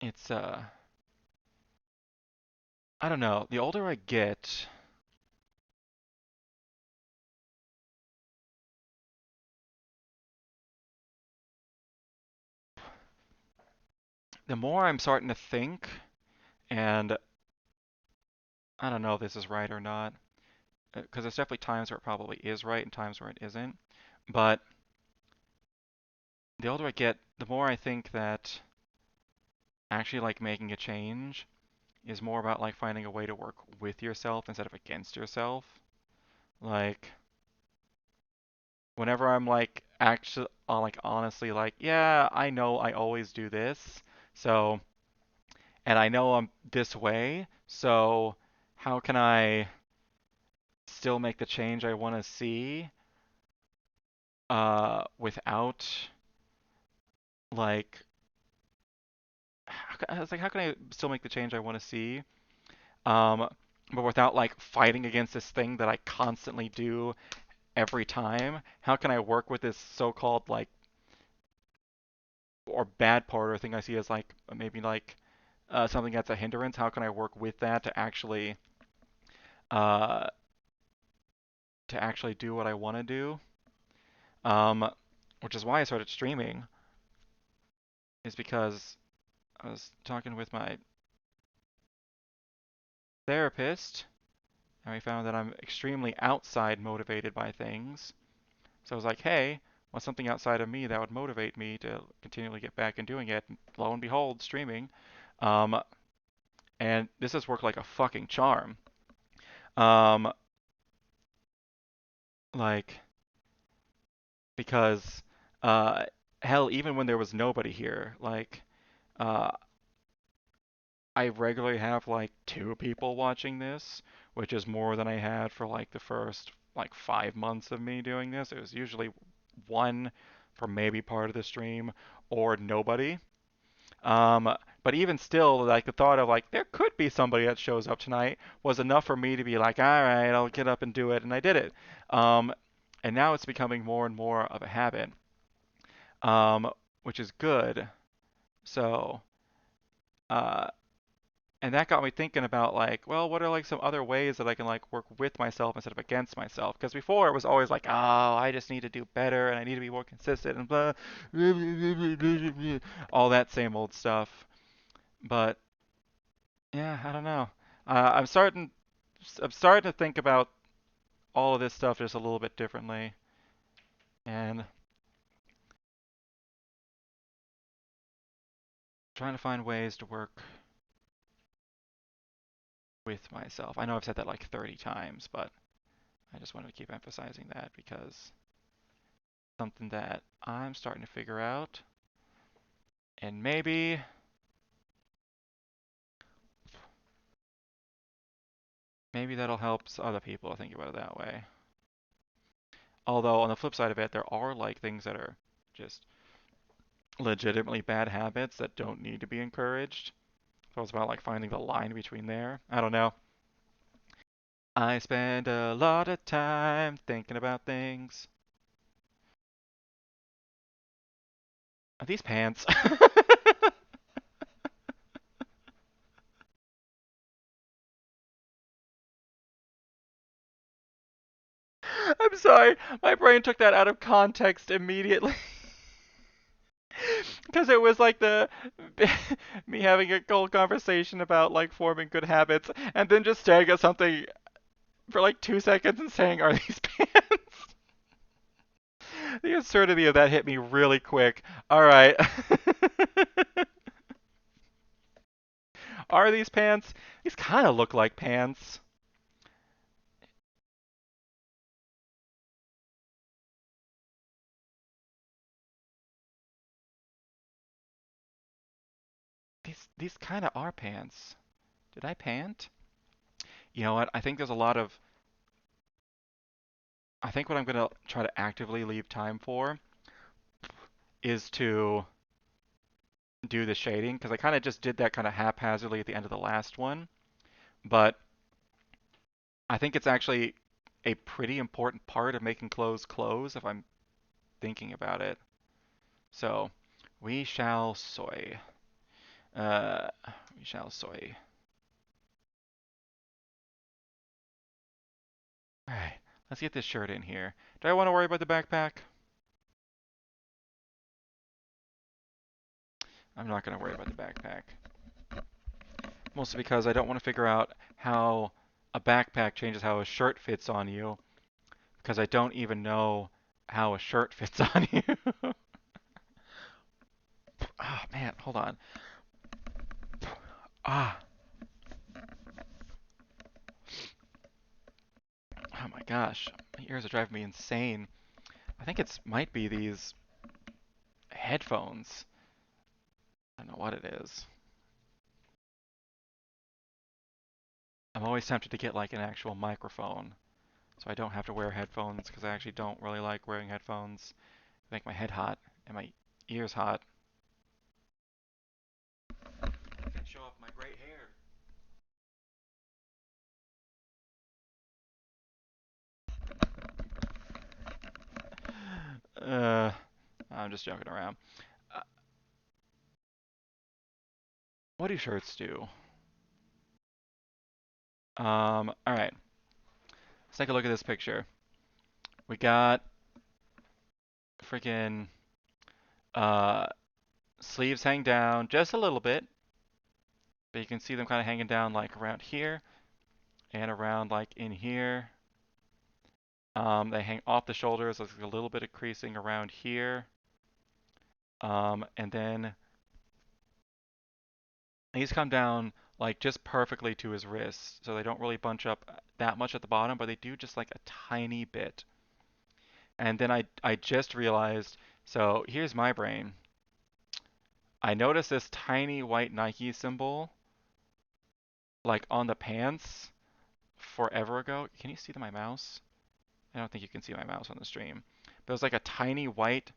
it's I don't know. The older I get, the more I'm starting to think, and I don't know if this is right or not, because there's definitely times where it probably is right and times where it isn't. But the older I get, the more I think that actually like making a change is more about like finding a way to work with yourself instead of against yourself. Like whenever I'm like actually like honestly like, yeah, I know I always do this. So, and I know I'm this way. So, how can I still make the change I want to see without like I was like how can I still make the change I want to see um but without like fighting against this thing that I constantly do every time? How can I work with this so-called like or bad part or thing I see as like maybe like something that's a hindrance? How can I work with that uh, to actually do what I want to do? Um, which is why I started streaming, is because I was talking with my therapist, and we found that I'm extremely outside motivated by things. So I was like, hey, what's something outside of me that would motivate me to continually get back and doing it? And lo and behold, streaming. Um, and this has worked like a fucking charm. Um, like because uh, hell, even when there was nobody here, like uh, I regularly have like two people watching this, which is more than I had for like the first like 5 months of me doing this. It was usually one for maybe part of the stream or nobody. Um, but even still, like the thought of like there could be somebody that shows up tonight was enough for me to be like, all right, I'll get up and do it, and I did it. Um, and now it's becoming more and more of a habit, um, which is good. So, uh, and that got me thinking about like, well, what are like some other ways that I can like work with myself instead of against myself? Because before it was always like, oh, I just need to do better and I need to be more consistent and blah, all that same old stuff. But yeah, I don't know. I'm starting to think about all of this stuff just a little bit differently, and trying to find ways to work with myself. I know I've said that like 30 times, but I just wanted to keep emphasizing that because something that I'm starting to figure out, and maybe that'll help other people think about it that way. Although on the flip side of it, there are like things that are just legitimately bad habits that don't need to be encouraged. So it's about like finding the line between there. I don't know. I spend a lot of time thinking about things. Are these pants? I'm sorry. My brain took that out of context immediately. Because it was like the me having a whole conversation about like forming good habits and then just staring at something for like 2 seconds and saying, "Are these pants?" The absurdity of that hit me really quick. All right. Are these pants? These kind of look like pants. These kind of are pants. Did I pant? You know what? I think there's a lot of I think what I'm gonna try to actively leave time for is to do the shading, because I kind of just did that kind of haphazardly at the end of the last one. But I think it's actually a pretty important part of making clothes clothes if I'm thinking about it. So we shall soy. Uh, we shall soy. All right, let's get this shirt in here. Do I want to worry about the backpack? I'm not going to worry about the backpack. Mostly because I don't want to figure out how a backpack changes how a shirt fits on you, because I don't even know how a shirt fits on you. Oh man, hold on. Ah, oh my gosh, my ears are driving me insane. I think it might be these headphones. I don't know what it is. I'm always tempted to get like an actual microphone, so I don't have to wear headphones, because I actually don't really like wearing headphones. They make my head hot and my ears hot. I can show off my great hair. Uh, I'm just joking around. Uh, what do shirts do? All right. Let's take a look at this picture. We got freaking uh sleeves hang down just a little bit, but you can see them kind of hanging down like around here and around like in here. They hang off the shoulders. There's a little bit of creasing around here. And then these come down like just perfectly to his wrists, so they don't really bunch up that much at the bottom, but they do just like a tiny bit. And then I just realized, so here's my brain. I noticed this tiny white Nike symbol like on the pants forever ago. Can you see my mouse? I don't think you can see my mouse on the stream. But it was like a tiny white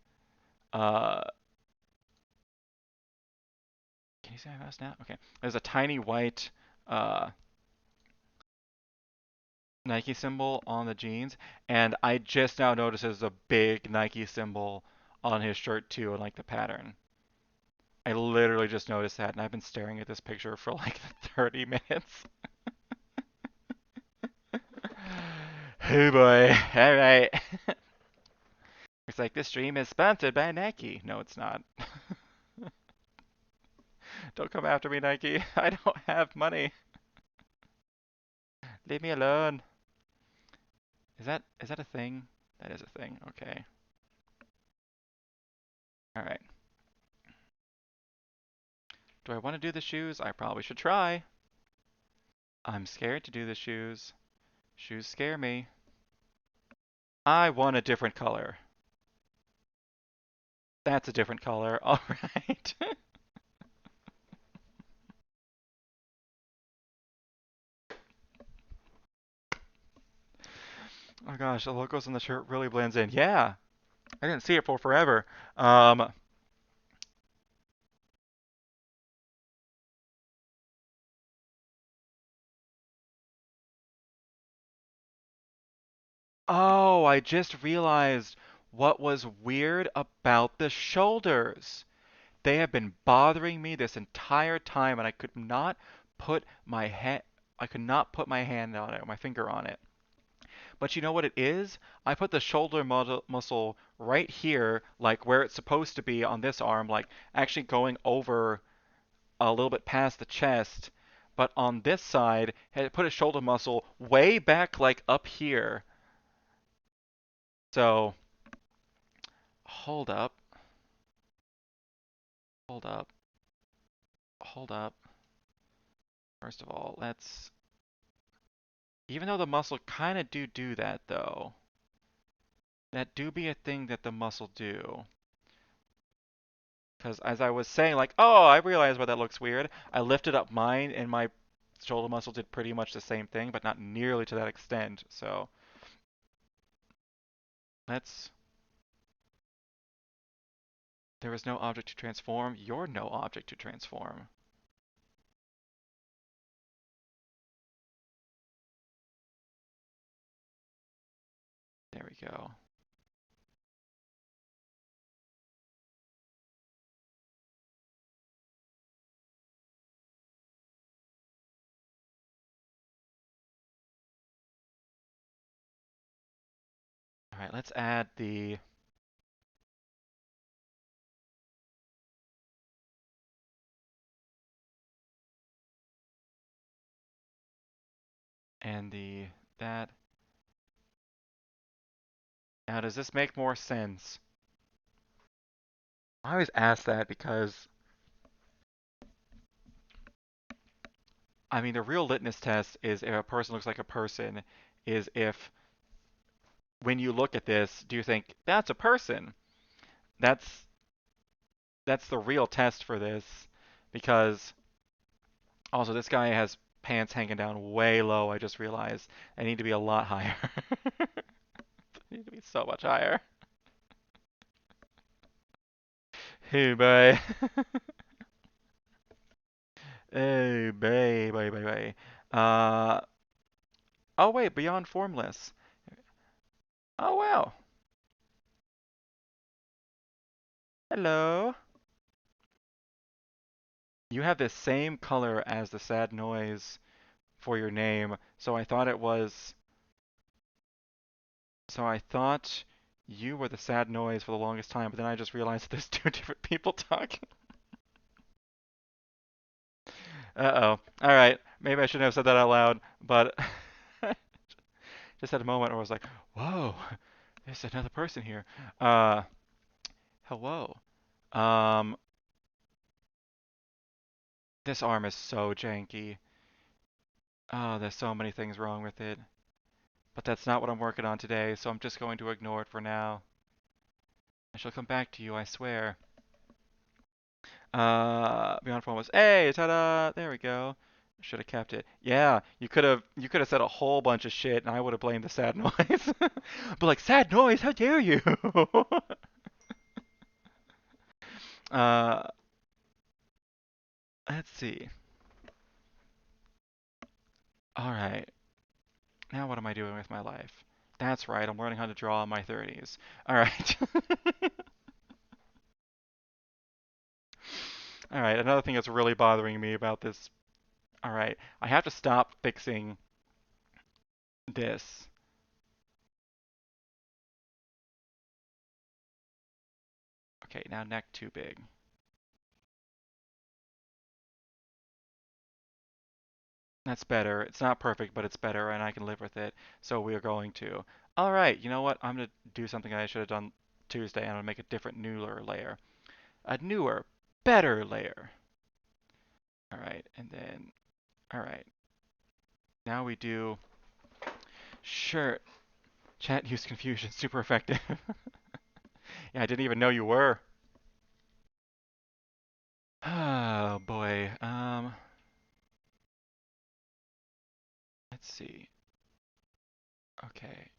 uh can you see my mouse now? Okay. There's a tiny white uh Nike symbol on the jeans, and I just now noticed there's a big Nike symbol on his shirt too, and like the pattern. I literally just noticed that, and I've been staring at this picture for like 30 minutes. Oh boy. All right. It's like this stream is sponsored by Nike. No, it's not. Don't come after me, Nike. I don't have money. Leave me alone. Is that a thing? That is a thing. Okay. All right. Do I want to do the shoes? I probably should try. I'm scared to do the shoes. Shoes scare me. I want a different color. That's a different color. All right. Oh gosh, the logos on the shirt really blends in. Yeah, I didn't see it for forever. Um, oh, I just realized what was weird about the shoulders. They have been bothering me this entire time, and I could not put my hand on it, or my finger on it. But you know what it is? I put the shoulder muscle right here, like where it's supposed to be on this arm, like actually going over a little bit past the chest. But on this side, had put a shoulder muscle way back, like up here. So, hold up, hold up, hold up. First of all, let's. Even though the muscle kind of do that though, that do be a thing that the muscle do. Because as I was saying, like, oh, I realize why that looks weird. I lifted up mine, and my shoulder muscle did pretty much the same thing, but not nearly to that extent. So Let's. There is no object to transform. You're no object to transform. There we go. All right, let's add the and the that. Now, does this make more sense? I always ask that because I mean the real litmus test is if a person looks like a person, is if when you look at this, do you think that's a person? That's that's the real test for this because also this guy has pants hanging down way low. I just realized I need to be a lot higher. I need to be so much higher. Hey, bye. Hey, bye, bye, bye, bye. Oh wait, beyond formless. Oh wow. Hello. You have the same color as the sad noise for your name, so I thought it was. So I thought you were the sad noise for the longest time, but then I just realized that there's two different people talking. Uh-oh. All right. Maybe I shouldn't have said that out loud, but just had a moment where I was like, "Whoa, there's another person here." Uh, hello. Um, this arm is so janky. Oh, there's so many things wrong with it. But that's not what I'm working on today, so I'm just going to ignore it for now. I shall come back to you, I swear. Beyond Form was, hey, ta-da! There we go. Should have kept it. Yeah, you could have said a whole bunch of shit, and I would have blamed the sad noise. But like, sad noise, how dare you? uh, let's see. All right, now what am I doing with my life? That's right, I'm learning how to draw in my 30s. All right. All right, another thing that's really bothering me about this. All right, I have to stop fixing this. Okay, now neck too big. That's better. It's not perfect, but it's better, and I can live with it. So we are going to. All right, you know what? I'm going to do something I should have done Tuesday, and I'm going to make a different, newer layer. A newer, better layer. All right, and then, all right. Now we do shirt. Chat use confusion, super effective. Yeah, I didn't even know you were. Oh boy. Let's see. Okay.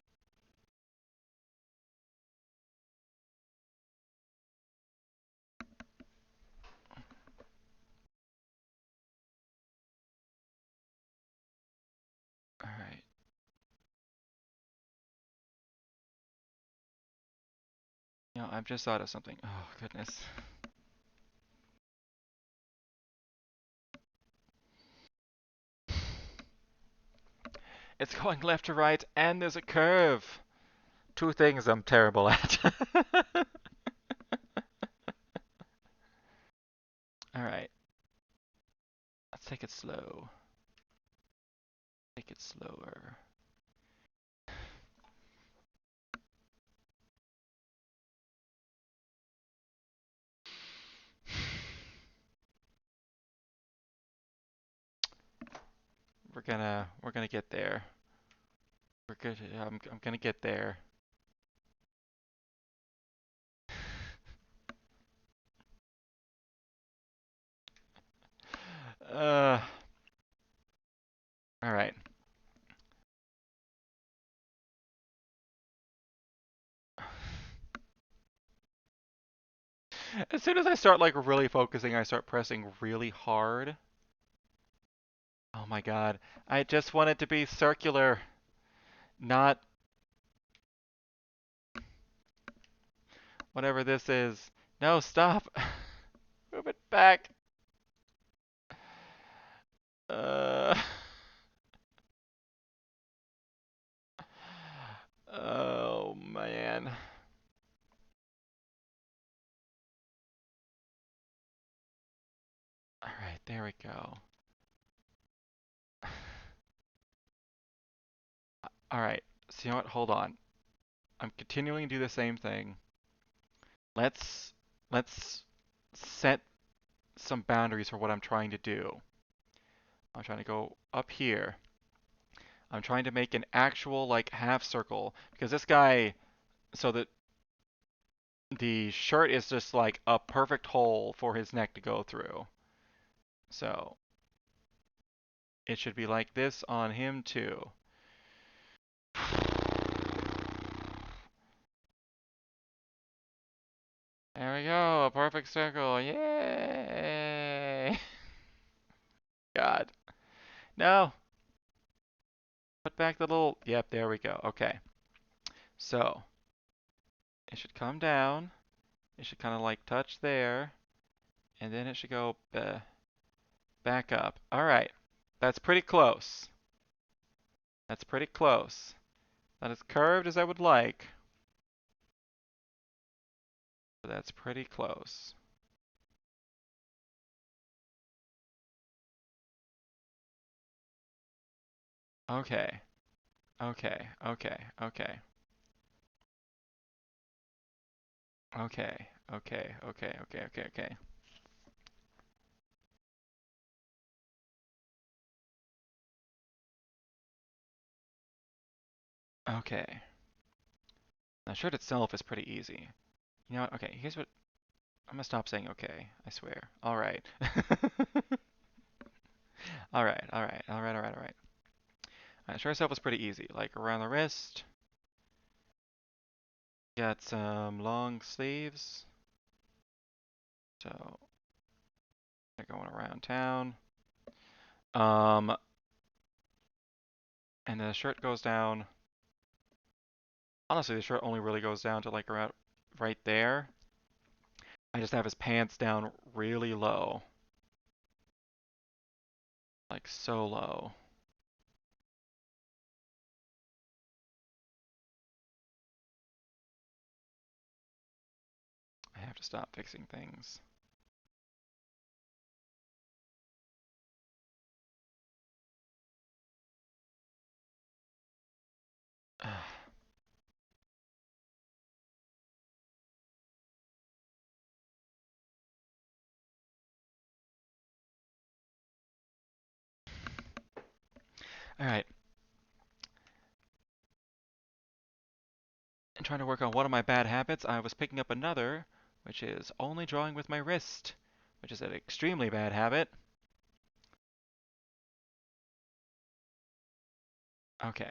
All right. You know, I've just thought of something. Oh goodness. It's going left to right, and there's a curve. Two things I'm terrible at. All right, let's take it slow. Take it slower. We're gonna get there. We're good. I'm gonna get there. Uh, all right. As soon as I start like really focusing, I start pressing really hard. Oh my god. I just want it to be circular, not whatever this is. No, stop. Move it back. Uh, oh man. All right, there we go. All right. So you know what? Hold on. I'm continuing to do the same thing. Let's let's set some boundaries for what I'm trying to do. I'm trying to go up here. I'm trying to make an actual like half circle because this guy, so that the shirt is just like a perfect hole for his neck to go through. So it should be like this on him too. There we go, a perfect circle. Yay! God. No. Put back the little. Yep, there we go. Okay. So it should come down. It should kind of like touch there. And then it should go back up. All right. That's pretty close. That's pretty close. Not as curved as I would like, but that's pretty close. Okay. Okay. Okay. Okay. Okay. Okay. Okay. Okay. Okay. Okay. Okay. The shirt itself is pretty easy. You know what? Okay, here's what I'm gonna stop saying okay, I swear. Alright. Alright, alright, alright, alright, alright. Alright, shirt itself was pretty easy. Like around the wrist. Got some long sleeves. So they're going around town. Um and the shirt goes down. Honestly, the shirt only really goes down to like around right there. I just have his pants down really low. Like so low. I have to stop fixing things. Alright. And trying to work on one of my bad habits, I was picking up another, which is only drawing with my wrist, which is an extremely bad habit. Okay.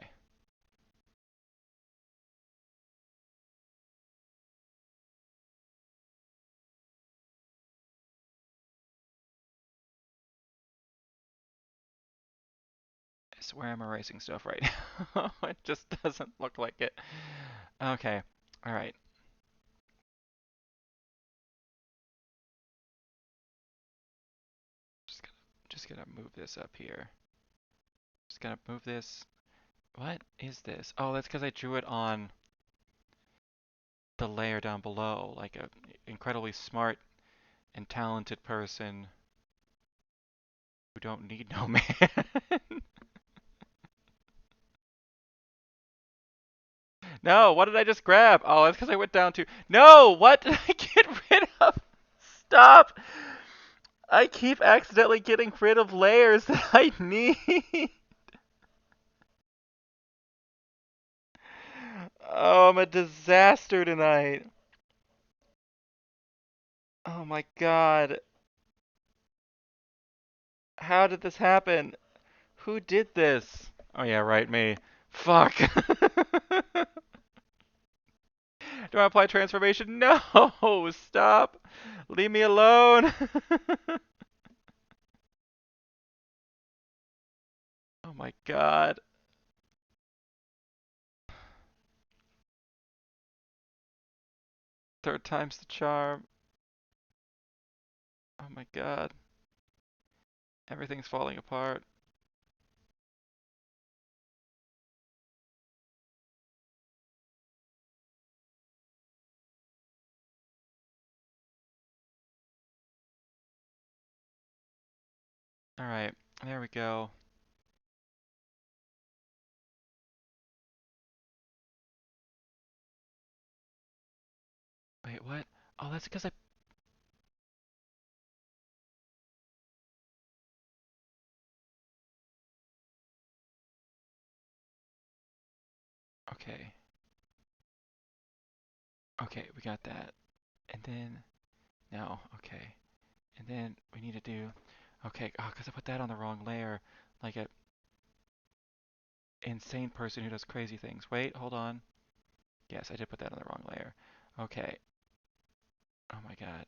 I swear I'm erasing stuff right now. It just doesn't look like it. Okay. Alright. Just gonna move this up here. Just gonna move this. What is this? Oh, that's because I drew it on the layer down below, like a incredibly smart and talented person who don't need no man. No, what did I just grab? Oh, that's because I went down to. No, what did I get rid of? Stop! I keep accidentally getting rid of layers that I need. Oh, I'm a disaster tonight. Oh my god. How did this happen? Who did this? Oh yeah, right, me. Fuck. Do I apply transformation? No! Stop! Leave me alone! Oh my god. Third time's the charm. Oh my god. Everything's falling apart. Alright, there we go. Wait, what? Oh, that's because I... Okay. Okay, we got that. And then... No, okay. And then we need to do... Okay, oh, because I put that on the wrong layer. Like a insane person who does crazy things. Wait, hold on. Yes, I did put that on the wrong layer. Okay. Oh my god.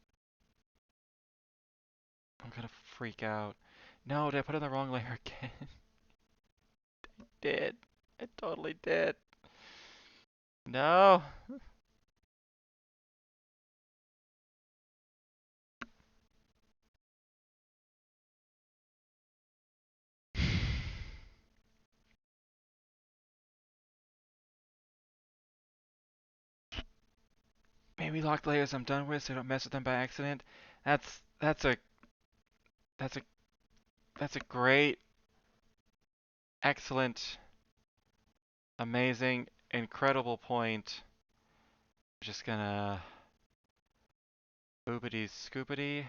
I'm gonna freak out. No, did I put it on the wrong layer again? Did. I totally did. No. Maybe locked layers I'm done with so I don't mess with them by accident. That's that's a that's a that's a great, excellent, amazing, incredible point. Just gonna boopity scoopity.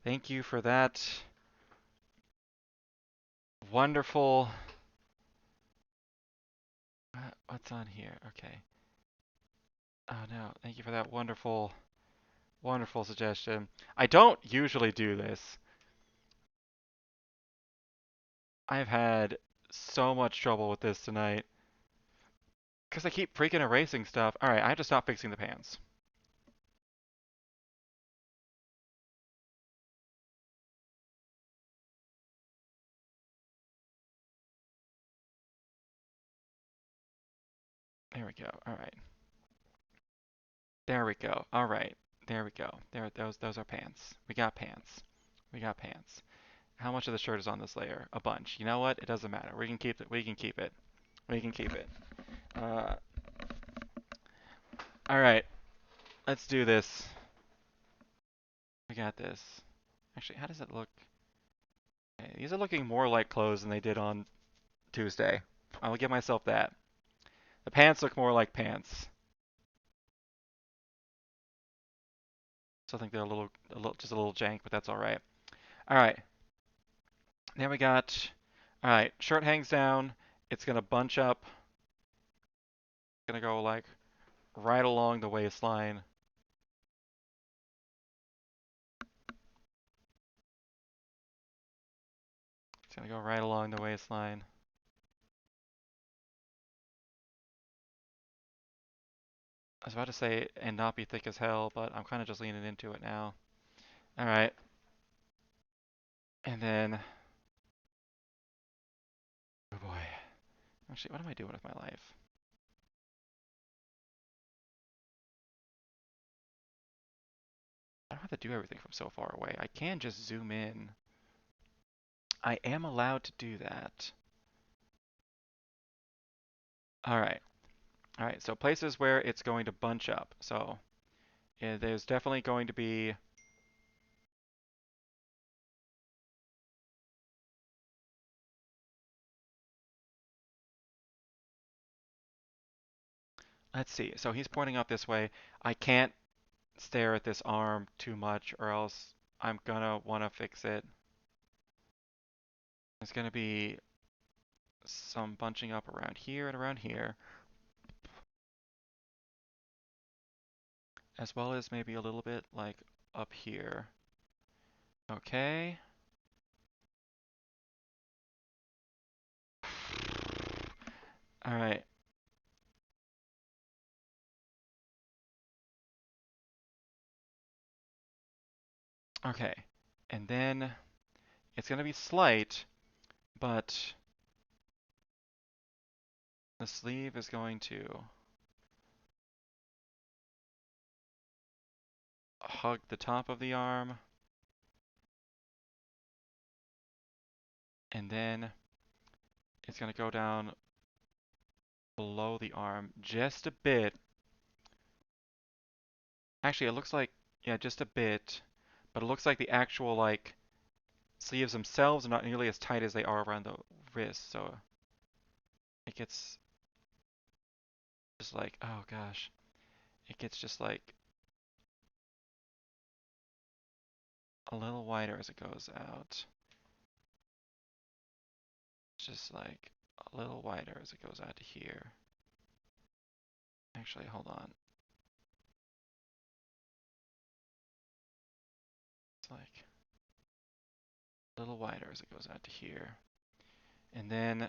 Thank you for that wonderful. What's on here? Okay. Oh no, thank you for that wonderful, wonderful suggestion. I don't usually do this. I've had so much trouble with this tonight. Because I keep freaking erasing stuff. Alright, I have to stop fixing the pans. There we go. Alright. There we go. Alright. There we go. There, those are pants. We got pants. We got pants. How much of the shirt is on this layer? A bunch. You know what? It doesn't matter. We can keep it. We can keep it. We can keep it. Uh, Alright. Let's do this. We got this. Actually, how does it look? Okay, these are looking more like clothes than they did on Tuesday. I will give myself that. The pants look more like pants. So I think they're just a little jank, but that's all right. All right. Then we got, all right, shirt hangs down. It's gonna bunch up. Gonna go like right along the waistline. It's gonna go right along the waistline. I was about to say and not be thick as hell, but I'm kind of just leaning into it now. All right. And then, oh boy. Actually, what am I doing with my life? I don't have to do everything from so far away. I can just zoom in. I am allowed to do that. All right. All right. So places where it's going to bunch up. So yeah, there's definitely going to be. Let's see. So he's pointing out this way. I can't stare at this arm too much or else I'm gonna want to fix it. There's gonna be some bunching up around here and around here, as well as maybe a little bit like up here. Okay. All right. Okay. And then it's going to be slight, but the sleeve is going to hug the top of the arm, and then it's going to go down below the arm just a bit. Actually, it looks like, yeah, just a bit, but it looks like the actual, like, sleeves themselves are not nearly as tight as they are around the wrist, so it gets just like, oh gosh, it gets just like a little wider as it goes out. Just like a little wider as it goes out to here. Actually, hold on. It's like a little wider as it goes out to here. And then,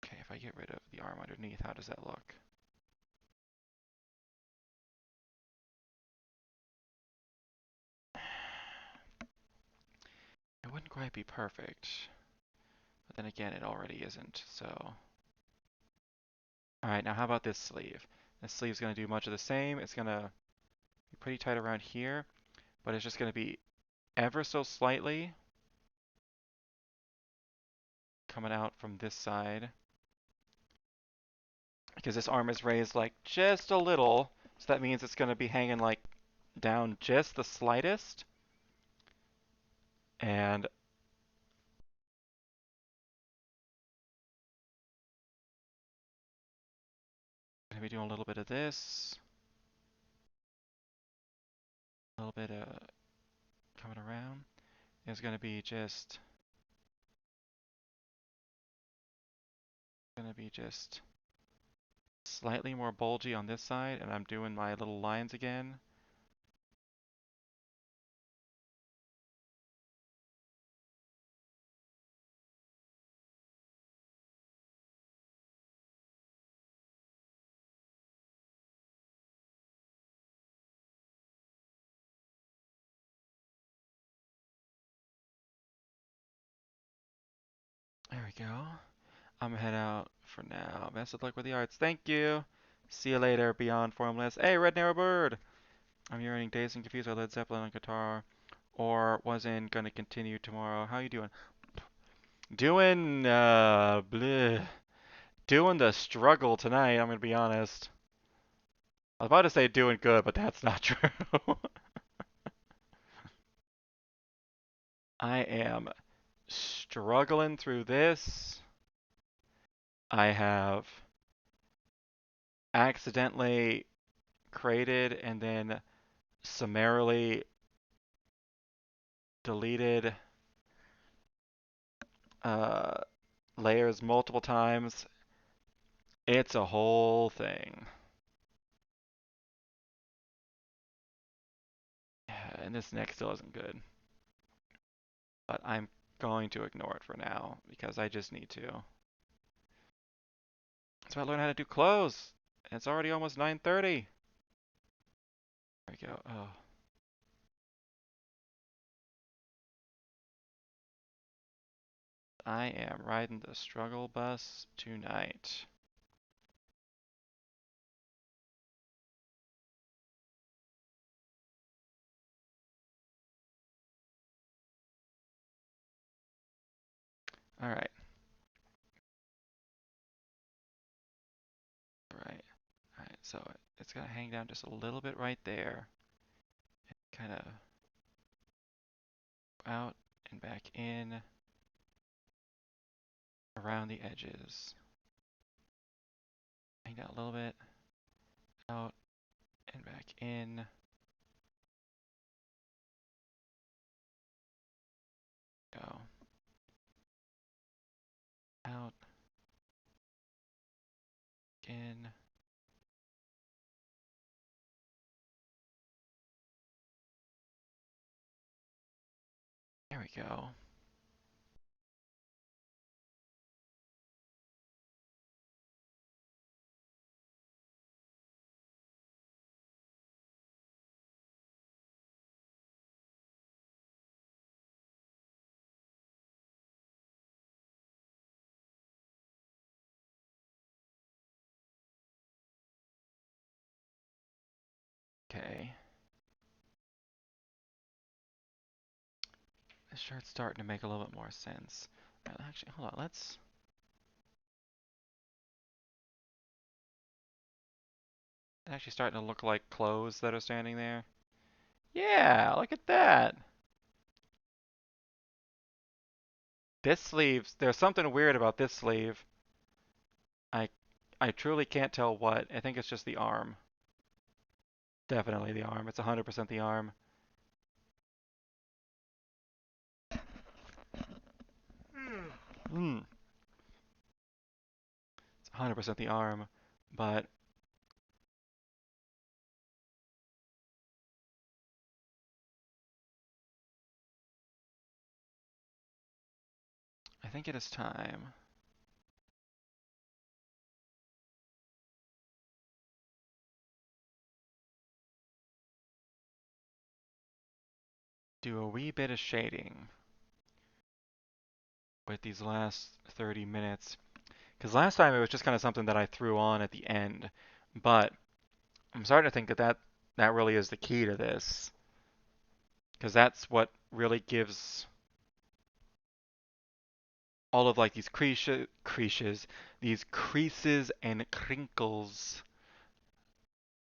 okay, if I get rid of the arm underneath, how does that look? It wouldn't quite be perfect, but then again, it already isn't, so. All right, now how about this sleeve? This sleeve's going to do much of the same. It's going to be pretty tight around here, but it's just going to be ever so slightly coming out from this side. Because this arm is raised like just a little, so that means it's going to be hanging like down just the slightest. And I'm going to be doing a little bit of this, a little bit of coming around. There's going to be just slightly more bulgy on this side, and I'm doing my little lines again. There we go. I'm gonna head out for now. Best of luck with the arts. Thank you. See you later, Beyond Formless. Hey, Red Narrow Bird. I'm hearing Dazed and Confused by Led Zeppelin on guitar, or wasn't gonna continue tomorrow. How you doing? Doing bleh. Doing the struggle tonight. I'm gonna be honest. I was about to say doing good, but that's not true. I am struggling through this. I have accidentally created and then summarily deleted uh, layers multiple times. It's a whole thing. And this neck still isn't good. But I'm going to ignore it for now because I just need to. So I learned how to do close. It's already almost 9:30. There we go. Oh. I am riding the struggle bus tonight. All right. All right. All right. So it's going to hang down just a little bit right there. Kind of out and back in around the edges. Hang down a little bit. Out and back in. Go. Out. In. There we go. Okay. This shirt's starting to make a little bit more sense. Actually, hold on. Let's. It's actually starting to look like clothes that are standing there. Yeah, look at that. This sleeve, there's something weird about this sleeve. I I truly can't tell what. I think it's just the arm. Definitely the arm. It's 100% the arm. Mm. It's 100% the arm, but I think it is time. Do a wee bit of shading with these last 30 minutes. Because last time it was just kind of something that I threw on at the end, but I'm starting to think that really is the key to this, because that's what really gives all of like these these creases and crinkles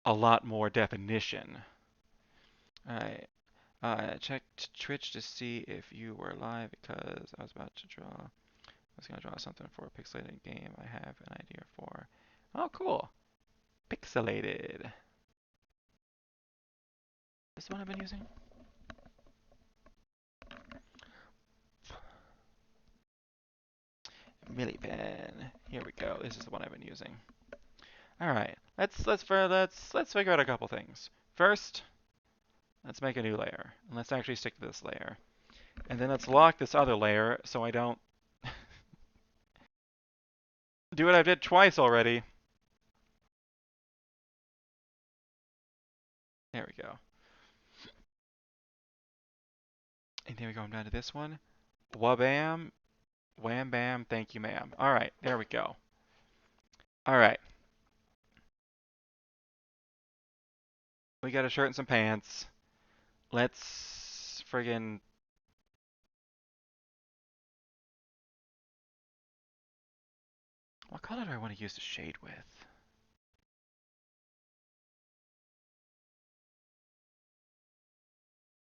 a lot more definition. Alright, I checked Twitch to see if you were live because I was about to draw. I was gonna draw something for a pixelated game I have an idea for. Oh, cool. Pixelated. This is the one I've been using? Millipen. Here we go. This is the one I've been using. All right. Let's figure out a couple things. First, let's make a new layer. And let's actually stick to this layer. And then let's lock this other layer so I don't do what I did twice already. There we go. And there we go. I'm down to this one. Wabam, wham bam, thank you ma'am. All right, there we go. All right. We got a shirt and some pants. Let's friggin' what color do I want to use to shade with?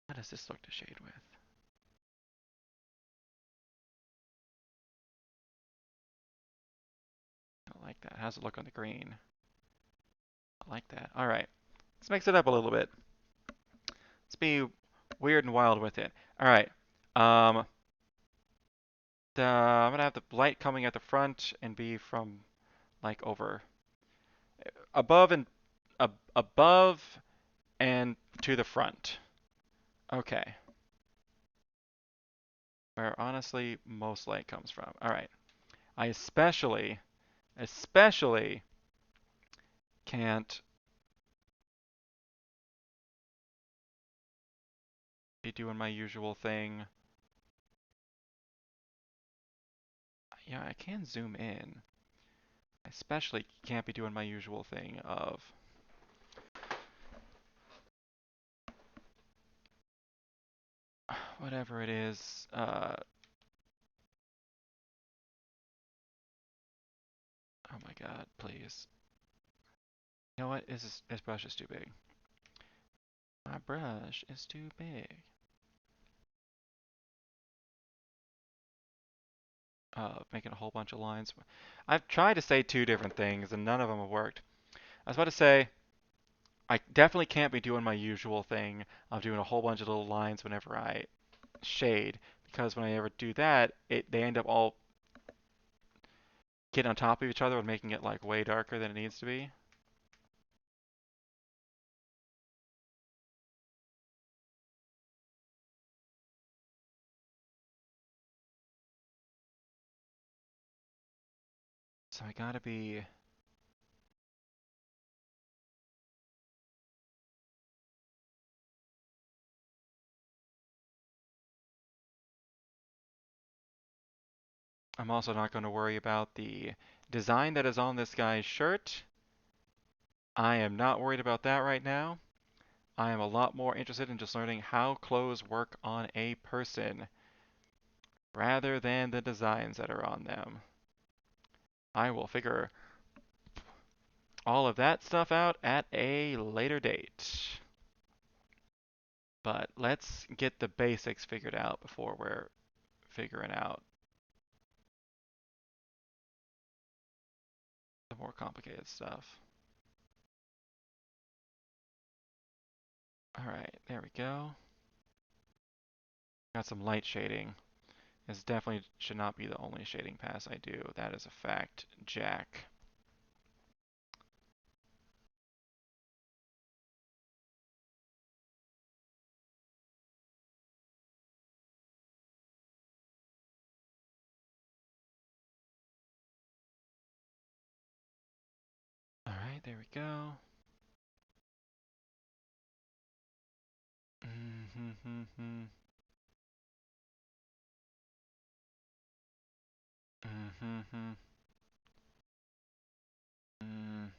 How does this look to shade with? I don't like that. How's it look on the green? I like that. All right. Let's mix it up a little bit. Let's be weird and wild with it. All right. Um, I'm gonna have the light coming at the front and be from like over above and above and to the front. Okay. Where honestly most light comes from. All right. I especially can't be doing my usual thing. Yeah, I can zoom in. I especially can't be doing my usual thing of whatever it is. Oh my god, please. You know what? This brush is too big. My brush is too big. Making a whole bunch of lines. I've tried to say two different things and none of them have worked. I was about to say, I definitely can't be doing my usual thing of doing a whole bunch of little lines whenever I shade, because when I ever do that, they end up all getting on top of each other and making it like way darker than it needs to be. So I gotta be. I'm also not going to worry about the design that is on this guy's shirt. I am not worried about that right now. I am a lot more interested in just learning how clothes work on a person rather than the designs that are on them. I will figure all of that stuff out at a later date. But let's get the basics figured out before we're figuring out the more complicated stuff. Alright, there we go. Got some light shading. This definitely should not be the only shading pass I do. That is a fact, Jack. Alright, there we go. Mm-hmm. Mm-hmm. Mm.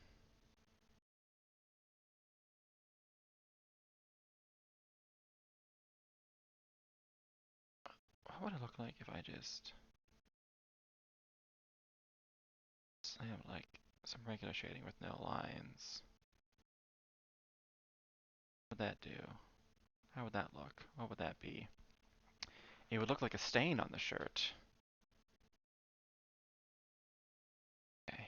What would it look like if I just slam like some regular shading with no lines? What would that do? How would that look? What would that be? It would look like a stain on the shirt. Okay.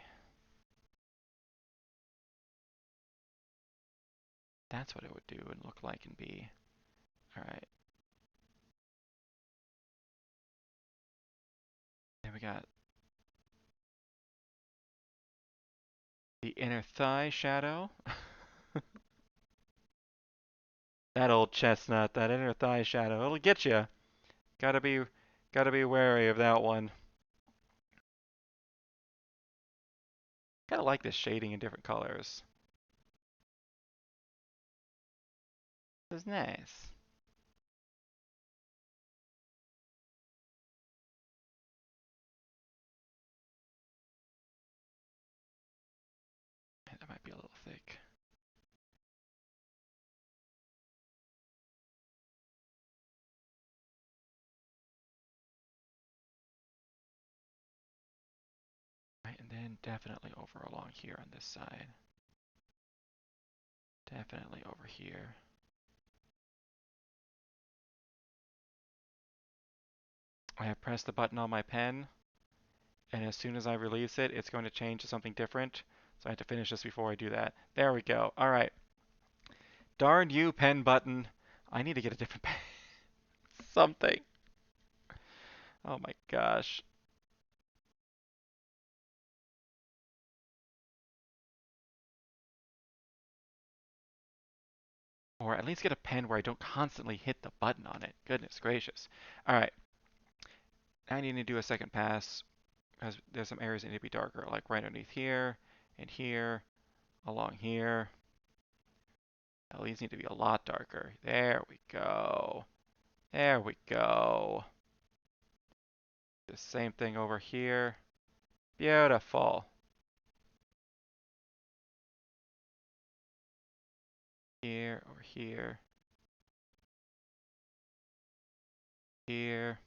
That's what it would do and look like and be. Alright. Then we got the inner thigh shadow. That old chestnut, that inner thigh shadow. It'll get you. Gotta be, gotta be wary of that one. Kinda like this shading in different colors. This is nice. That might be a little thick. Right, and then definitely over along here on this side. Definitely over here. I have pressed the button on my pen, and as soon as I release it, it's going to change to something different. So I have to finish this before I do that. There we go. All right. Darn you, pen button. I need to get a different pen. Something. Oh my gosh. Or at least get a pen where I don't constantly hit the button on it. Goodness gracious. All right. I need to do a second pass because there's some areas that need to be darker, like right underneath here, and here, along here. Now these need to be a lot darker. There we go. There we go. The same thing over here. Beautiful. Here, over here, here,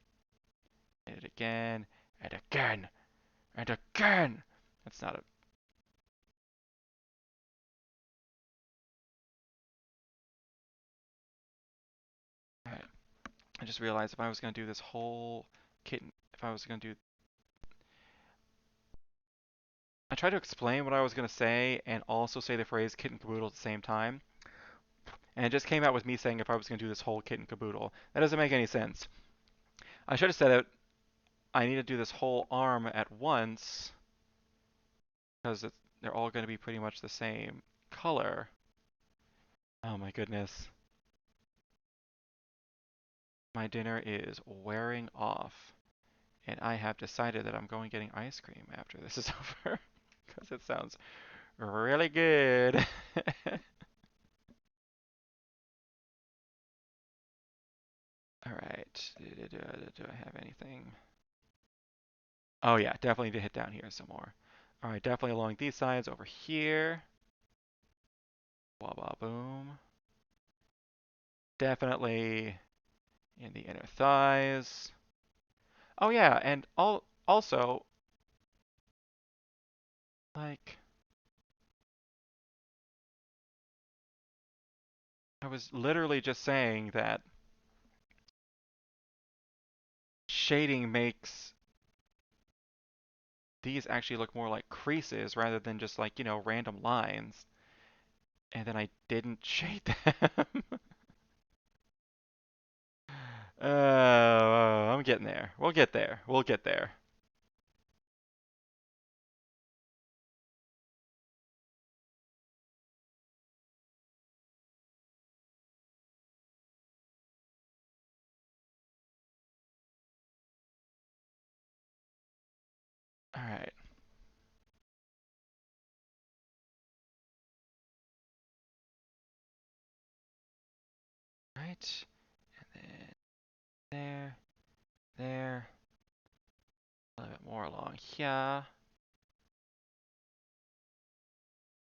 and again, and again, and again. That's not a... Alright. I just realized if I was going to do this whole kitten, if I was going to do... I tried to explain what I was going to say and also say the phrase kitten caboodle at the same time. And it just came out with me saying if I was going to do this whole kitten caboodle. That doesn't make any sense. I should have said it. I need to do this whole arm at once because they're all going to be pretty much the same color. Oh my goodness. My dinner is wearing off, and I have decided that I'm going getting ice cream after this is over because it sounds really good. All right. Do I have anything? Oh yeah, definitely need to hit down here some more. All right, definitely along these sides over here. Wah wah boom. definitely in the inner thighs. Oh yeah, and also like I was literally just saying that shading makes these actually look more like creases rather than just like, random lines. And then I didn't shade them. I'm getting there. We'll get there. We'll get there. All right. Right. And then there, there. A little bit more along here.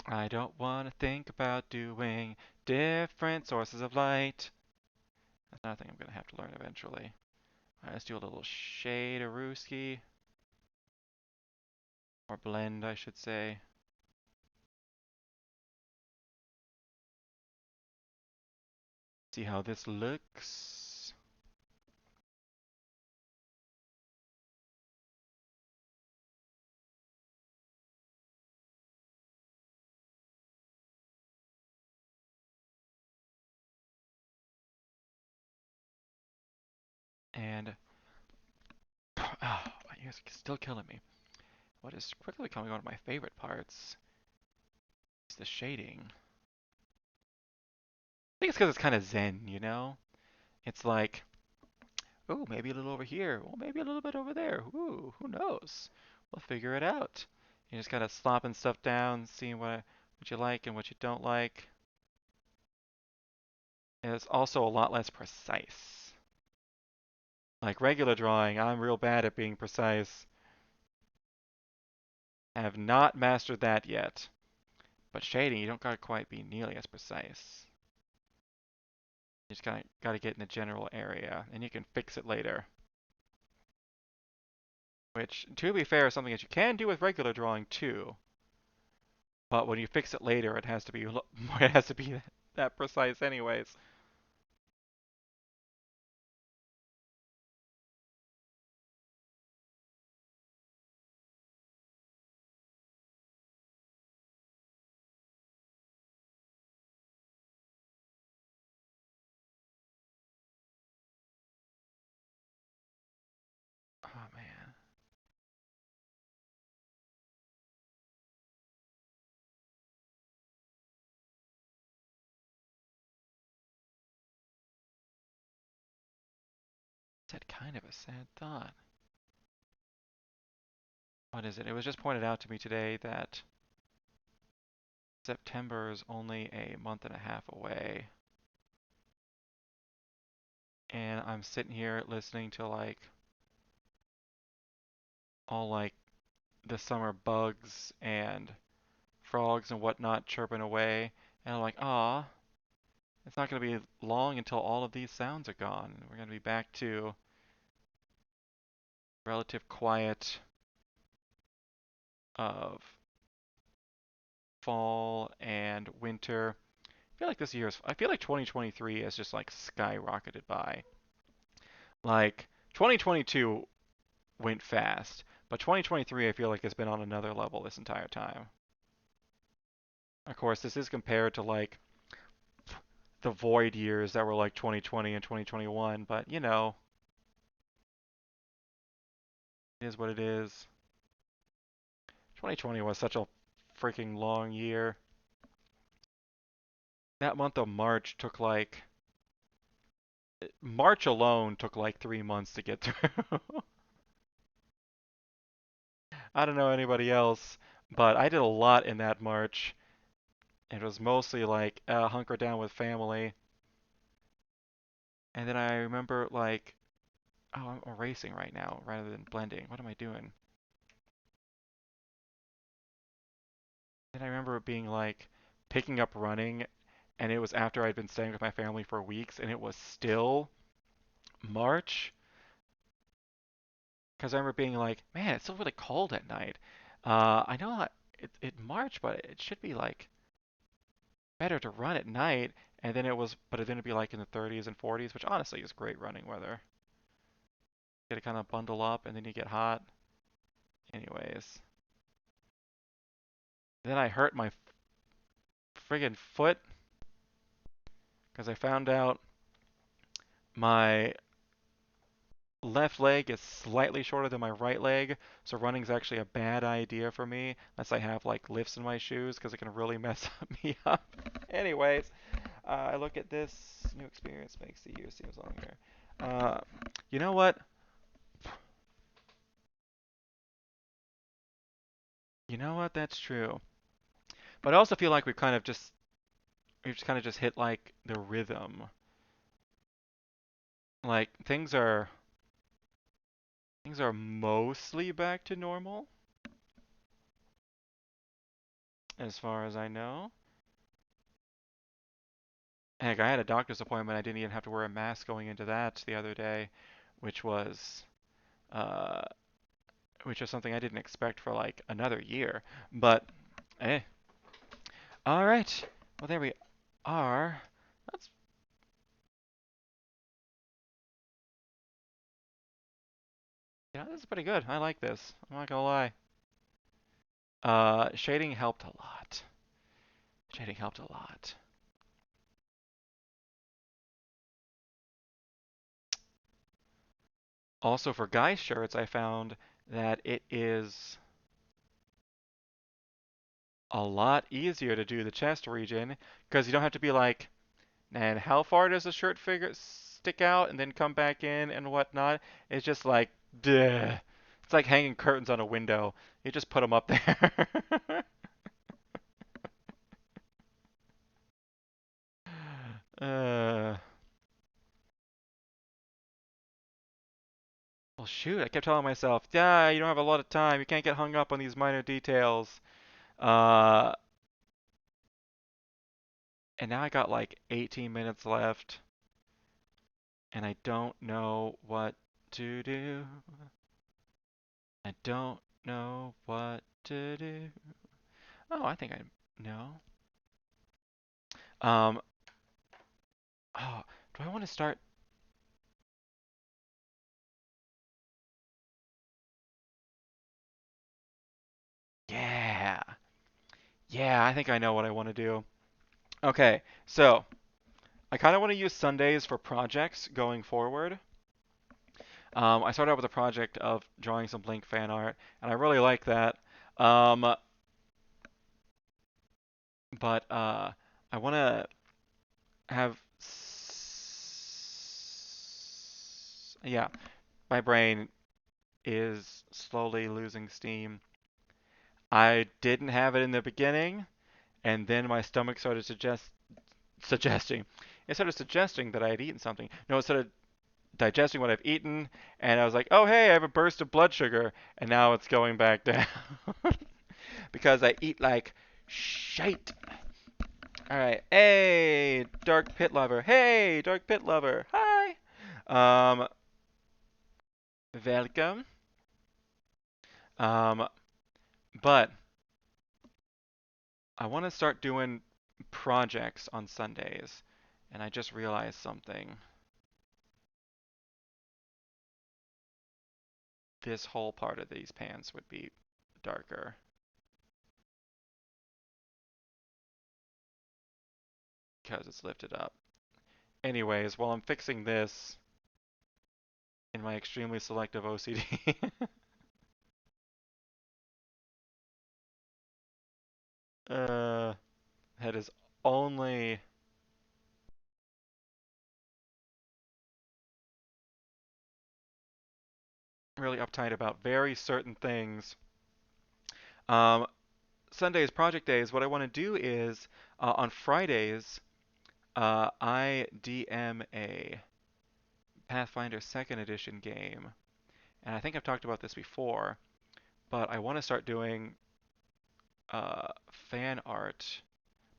I don't want to think about doing different sources of light. That's another thing I'm going to have to learn eventually. All right, let's do a little shade of Ruski. Or blend, I should say. See how this looks. And oh, my ears are still killing me. What is quickly becoming one of my favorite parts is the shading. I think it's because it's kind of zen, you know? It's like, oh, maybe a little over here. Well, maybe a little bit over there. Ooh, who knows? We'll figure it out. You're just kind of slopping stuff down, seeing what you like and what you don't like. And it's also a lot less precise. Like regular drawing, I'm real bad at being precise. I have not mastered that yet. But shading, you don't gotta quite be nearly as precise. You just gotta get in the general area, and you can fix it later. Which, to be fair, is something that you can do with regular drawing too. But when you fix it later, it has to be it has to be that precise, anyways. Oh man, it's had kind of a sad thought. What is it? It was just pointed out to me today that September is only a month and a half away. And I'm sitting here listening to like all like the summer bugs and frogs and whatnot chirping away. And I'm like, ah, it's not going to be long until all of these sounds are gone. We're going to be back to relative quiet of fall and winter. I feel like 2023 has just like skyrocketed by. Like 2022 went fast, but 2023 I feel like has been on another level this entire time. Of course, this is compared to like the void years that were like 2020 and 2021, but it is what it is. 2020 was such a freaking long year. That month of March took like March alone took like 3 months to get through. I don't know anybody else, but I did a lot in that March. It was mostly like hunker down with family. And then I remember like, oh, I'm erasing right now rather than blending. What am I doing? And I remember it being like picking up running and it was after I'd been staying with my family for weeks, and it was still March. Because I remember being like, man, it's still really cold at night. I know it March, but it should be like better to run at night. And then it was, but then it'd be like in the 30s and 40s, which honestly is great running weather. Get to kind of bundle up, and then you get hot. Anyways, then I hurt my friggin' foot because I found out my left leg is slightly shorter than my right leg, so running's actually a bad idea for me unless I have like lifts in my shoes because it can really mess me up. Anyways, I look at this new experience makes the year seems longer. Uh, you know what? You know what? That's true. But I also feel like we've just kind of just hit like the rhythm. Like things are mostly back to normal as far as I know. Heck, I had a doctor's appointment. I didn't even have to wear a mask going into that the other day, which was uh, which is something I didn't expect for like another year. But eh, all right. Well, there we are. That's this is pretty good. I like this. I'm not gonna lie. Shading helped a lot. Shading helped a lot. Also, for guy shirts, I found that it is a lot easier to do the chest region because you don't have to be like, and how far does the shirt figure stick out and then come back in and whatnot? It's just like, duh. It's like hanging curtains on a window. You just put them up there. uh, well, shoot, I kept telling myself, yeah, you don't have a lot of time. You can't get hung up on these minor details. Uh, and now I got like 18 minutes left, and I don't know what to do. I don't know what to do. Oh, I think I know. Um, oh, do I want to start? Yeah. Yeah, I think I know what I want to do. Okay, so I kind of want to use Sundays for projects going forward. I started out with a project of drawing some Blink fan art, and I really like that. Um, but I want to have, yeah, my brain is slowly losing steam. I didn't have it in the beginning, and then my stomach started suggesting. It started suggesting that I had eaten something. No, it started digesting what I've eaten, and I was like, oh hey, I have a burst of blood sugar, and now it's going back down because I eat like shite. All right, hey, Dark Pit Lover. Hey, Dark Pit Lover. Hi. Um, welcome. Um, but I want to start doing projects on Sundays, and I just realized something. This whole part of these pants would be darker because it's lifted up. Anyways, while I'm fixing this in my extremely selective OCD, uh, that is only really uptight about very certain things. Um, Sundays, project days, what I want to do is on Fridays, I DM a Pathfinder 2nd Edition game. And I think I've talked about this before, but I want to start doing fan art,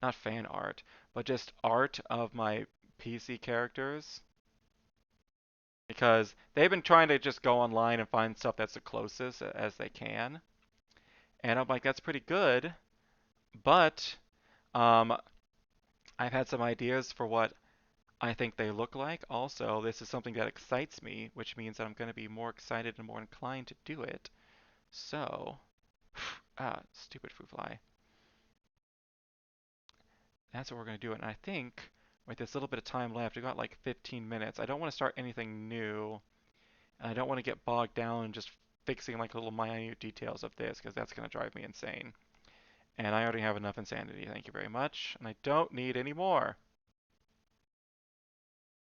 not fan art, but just art of my PC characters. Because they've been trying to just go online and find stuff that's the closest as they can. And I'm like, that's pretty good, but um, I've had some ideas for what I think they look like. Also, this is something that excites me, which means that I'm going to be more excited and more inclined to do it. So, stupid fruit fly. That's what we're going to do. And I think with this little bit of time left, we've got like 15 minutes. I don't want to start anything new, and I don't want to get bogged down in just fixing like little minute details of this, because that's going to drive me insane. And I already have enough insanity, thank you very much. And I don't need any more.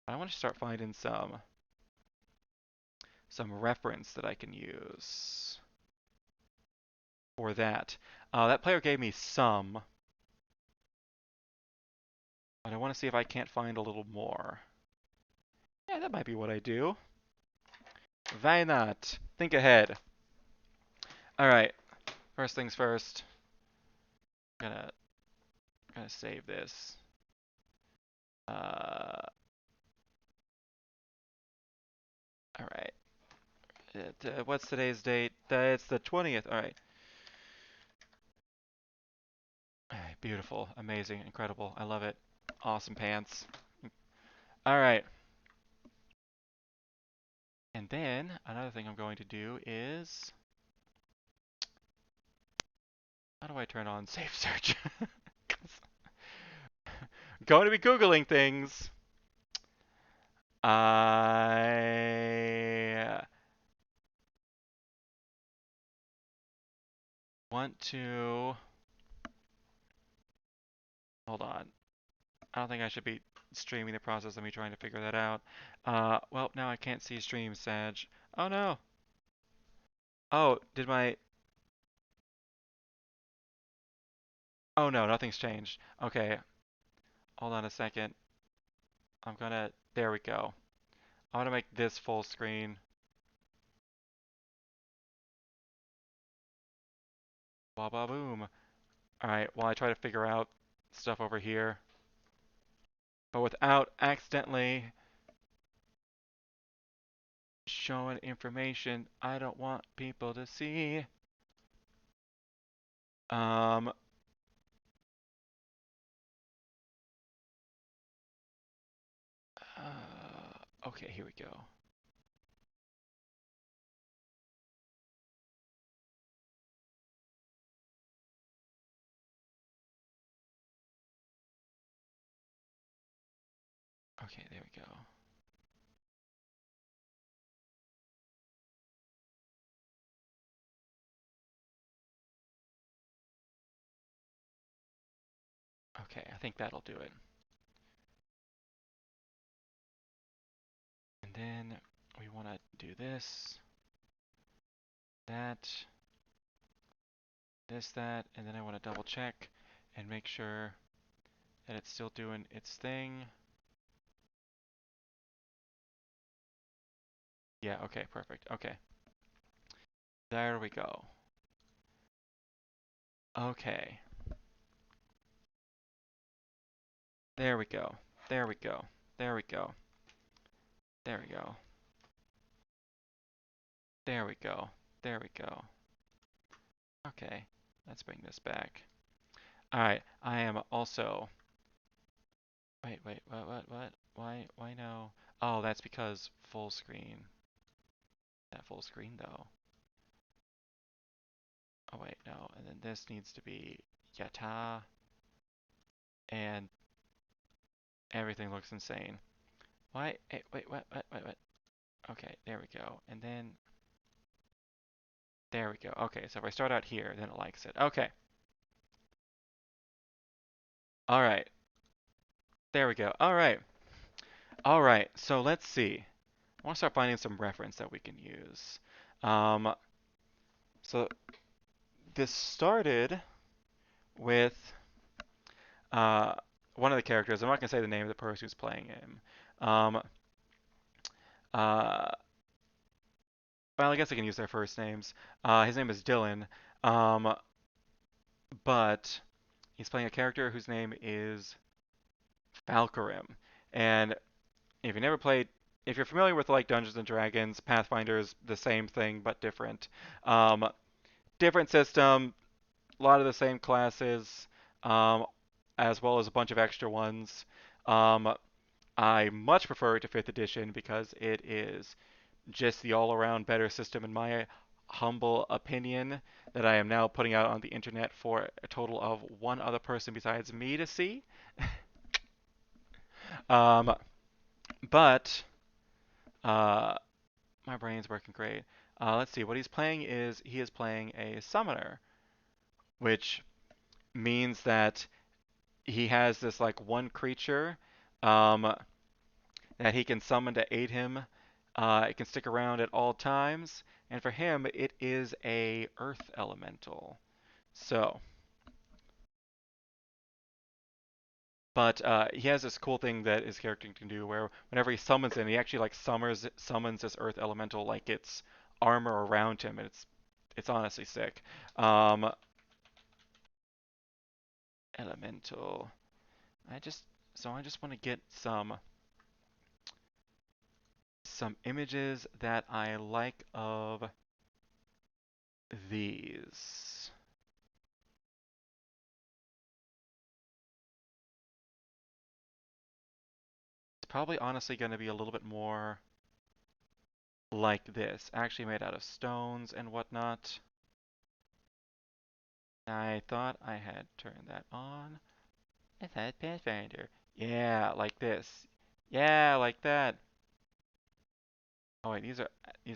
I want to start finding some reference that I can use for that. That player gave me some, but I want to see if I can't find a little more. Yeah, that might be what I do. Why not? Think ahead. All right. First things first. Gonna gonna save this. Uh, all right. What's today's date? It's the 20th. All right. All right. Beautiful, amazing, incredible. I love it. Awesome pants. All right. And then another thing I'm going to do is, how do I turn on safe search? Going to be Googling things. I want to, hold on. I don't think I should be streaming the process of me trying to figure that out. Well, now I can't see stream, Sag. Oh no. Oh, oh no, nothing's changed. Okay, hold on a second. There we go. I want to make this full screen. Ba ba boom. Alright, while I try to figure out stuff over here, but without accidentally showing information I don't want people to see. Um, okay, here we go. Okay, there we go. Okay, I think that'll do it. And then we want to do this, that, this, that, and then I want to double check and make sure that it's still doing its thing. Yeah, okay, perfect. Okay. There we go. Okay. There we go. There we go. There we go. There we go. There we go. There we go. Okay, let's bring this back. Alright, I am also... Wait, what? Why no? Oh, that's because full screen. That full screen though. Oh wait, no, and then this needs to be yata, and everything looks insane. Why? Hey, wait, what? Okay, there we go. And then, there we go. Okay, so if I start out here, then it likes it. Okay. Alright. There we go. Alright. Alright, so let's see. I want to start finding some reference that we can use. Um, so this started with uh, one of the characters. I'm not going to say the name of the person who's playing him. Um, uh, well, I guess I can use their first names. His name is Dylan. Um, but He's playing a character whose name is Falcarim. And if you never played, if you're familiar with like Dungeons and Dragons, Pathfinder is the same thing but different. Um, Different system, a lot of the same classes, um, as well as a bunch of extra ones. Um, I much prefer it to 5th edition because it is just the all-around better system in my humble opinion that I am now putting out on the internet for a total of one other person besides me to see. Um, but uh, my brain's working great. Let's see. What he's playing is he is playing a summoner, which means that he has this like one creature um, that he can summon to aid him. It can stick around at all times, and for him, it is a Earth Elemental. So, but he has this cool thing that his character can do, where whenever he summons him, he actually like summons this Earth Elemental like it's armor around him, and it's honestly sick. Um, Elemental. I just I just want to get some images that I like of these. It's probably honestly going to be a little bit more like this, actually made out of stones and whatnot. I thought I had turned that on. I thought Pathfinder. Yeah, like this. Yeah, like that. Oh wait, these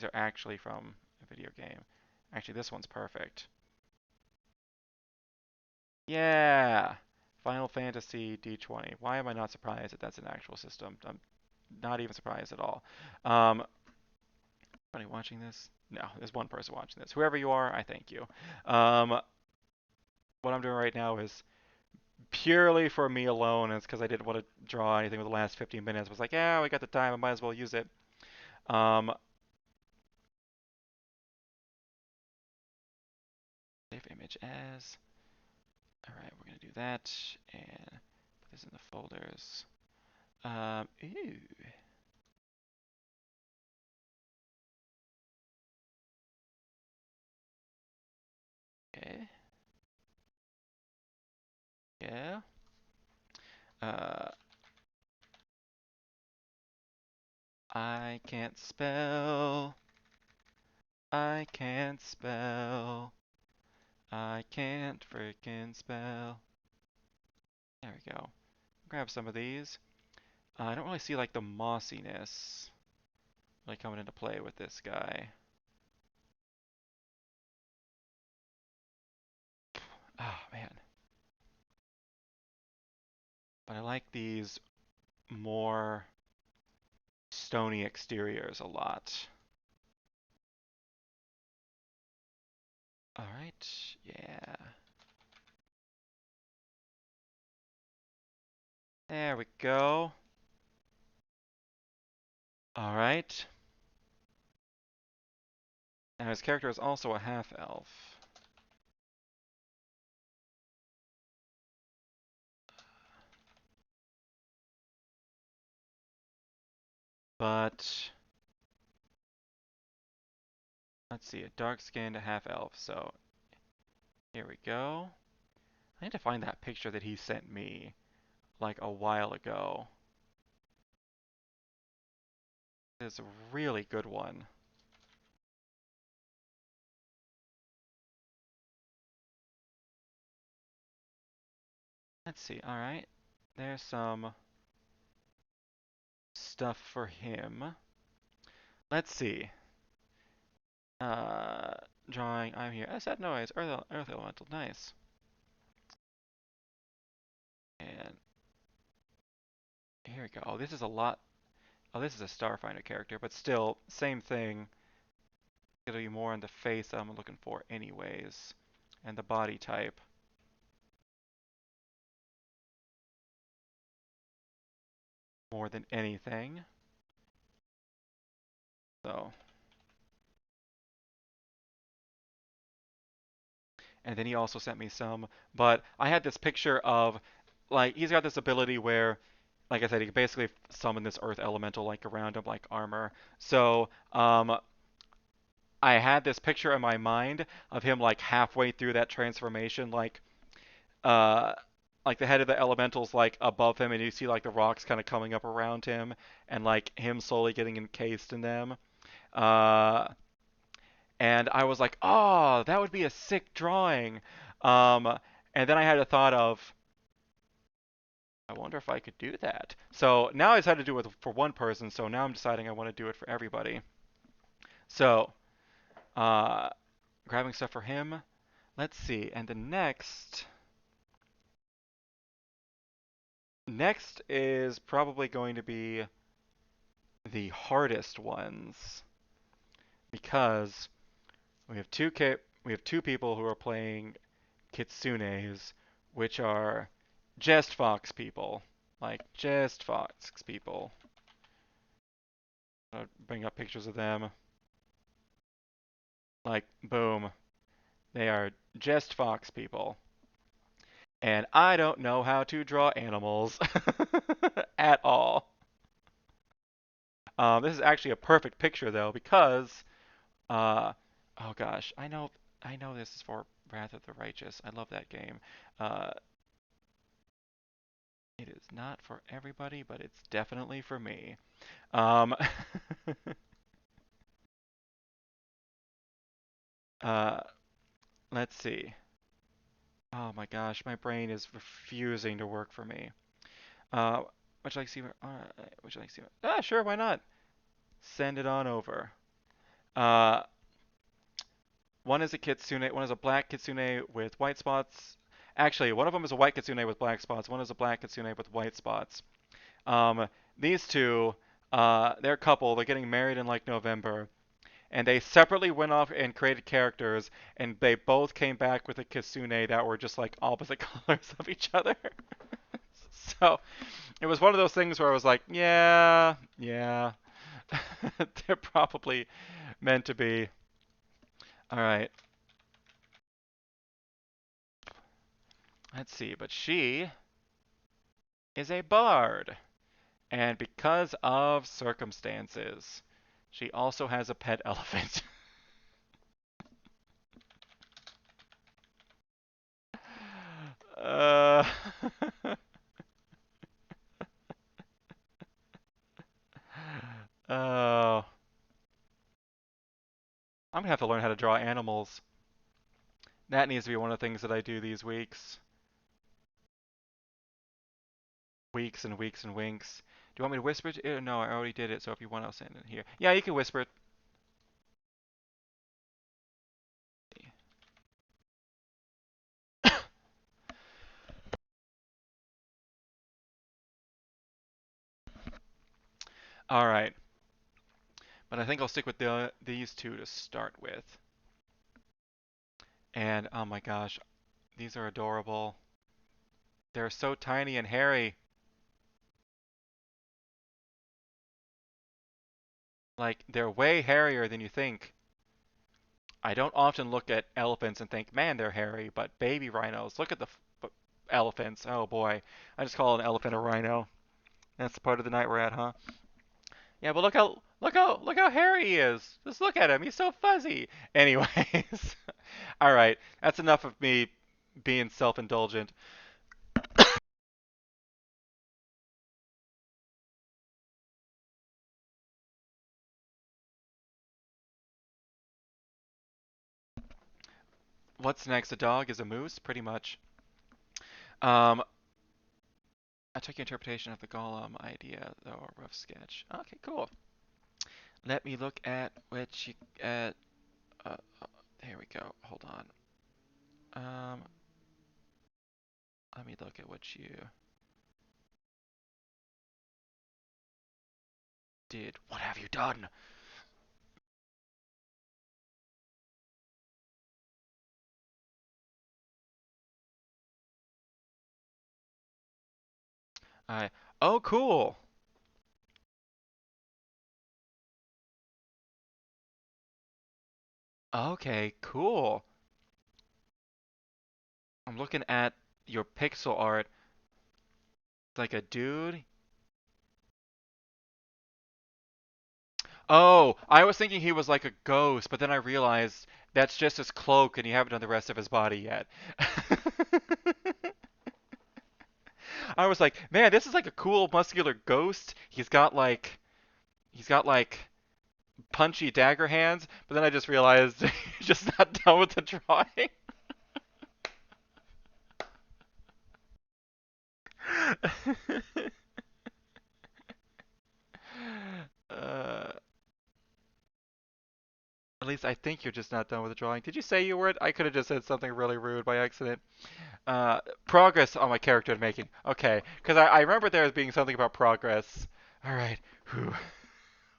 are actually from a video game. Actually, this one's perfect. Yeah. Final Fantasy D20. Why am I not surprised that that's an actual system? I'm not even surprised at all. Anybody watching this? No, there's one person watching this. Whoever you are, I thank you. What I'm doing right now is purely for me alone. And it's because I didn't want to draw anything with the last 15 minutes. I was like, yeah, we got the time. I might as well use it. Um, Save image as. All right, we're gonna do that and put this in the folders. Ooh. Okay. Yeah. Uh, I can't spell. I can't spell. I can't freaking spell. There we go. Grab some of these. I don't really see like the mossiness really coming into play with this guy. Oh man. But I like these more stony exteriors a lot. Alright, yeah. There we go. Alright. Now his character is also a half-elf. But let's see, a dark-skinned half-elf. So here we go. I need to find that picture that he sent me like a while ago. It's a really good one. Let's see. All right. There's some stuff for him. Let's see. Uh, Drawing. I'm here. I said noise. Earth elemental. Nice. And here we go. Oh, this is a lot. Oh, this is a Starfinder character, but still, same thing. It'll be more in the face that I'm looking for anyways. And the body type more than anything. So, and then he also sent me some. But I had this picture of, like, he's got this ability where, like I said, he can basically summon this earth elemental like around him like armor. So I had this picture in my mind of him like halfway through that transformation, uh like the head of the elemental's like above him, and you see like the rocks kind of coming up around him, and like him slowly getting encased in them. Uh, and I was like, oh, that would be a sick drawing. Um, and then I had a thought of, I wonder if I could do that. So now I decided to do it for one person. So now I'm deciding I want to do it for everybody. So, uh, grabbing stuff for him. Let's see. And the next is probably going to be the hardest ones because we have two people who are playing kitsunes, which are just fox people, like just fox people. I'll bring up pictures of them. Like boom, they are just fox people, and I don't know how to draw animals at all. This is actually a perfect picture though because Uh, oh gosh, I know this is for Wrath of the Righteous. I love that game. Uh, it is not for everybody, but it's definitely for me. Um, uh, let's see. Oh my gosh, my brain is refusing to work for me. Uh, would you like to see? Would you like to see? Ah, sure, why not? Send it on over. Uh, one is a kitsune. One is a black kitsune with white spots. Actually, one of them is a white kitsune with black spots. One is a black kitsune with white spots. Um, these two, they're a couple. They're getting married in like November, and they separately went off and created characters, and they both came back with a kitsune that were just like opposite colors of each other. So it was one of those things where I was like, yeah, yeah, they're probably meant to be. All right, let's see. But she is a bard, and because of circumstances, she also has a pet elephant. Uh, oh, I'm gonna have to learn how to draw animals. That needs to be one of the things that I do these weeks. Weeks and weeks and winks. Do you want me to whisper it? No, I already did it, so if you want, I'll send it here. Yeah, you can whisper it. All right, but I think I'll stick with these two to start with. And oh my gosh, these are adorable. They're so tiny and hairy. Like, they're way hairier than you think. I don't often look at elephants and think, man, they're hairy, but baby rhinos, look at the elephants. Oh boy, I just call an elephant a rhino. That's the part of the night we're at, huh? Yeah, but look how hairy he is. Just look at him. He's so fuzzy. Anyways, all right, that's enough of me being self-indulgent. What's next? A dog is a moose, pretty much. Um, I took your interpretation of the golem idea, though a rough sketch. Okay, cool. Let me look at what you at. Uh, Here we go. Hold on. Um, Let me look at what you did. What have you done? I. Oh, cool. Okay, cool. I'm looking at your pixel art. It's like a dude. Oh, I was thinking he was like a ghost, but then I realized that's just his cloak and you haven't done the rest of his body yet. I was like, man, this is like a cool muscular ghost. He's got like punchy dagger hands, but then I just realized he's just not done with the drawing. uh, at least I think you're just not done with the drawing. Did you say you were? I could have just said something really rude by accident. Progress on my character making. Okay, because I remember there being something about progress. All right. Whew.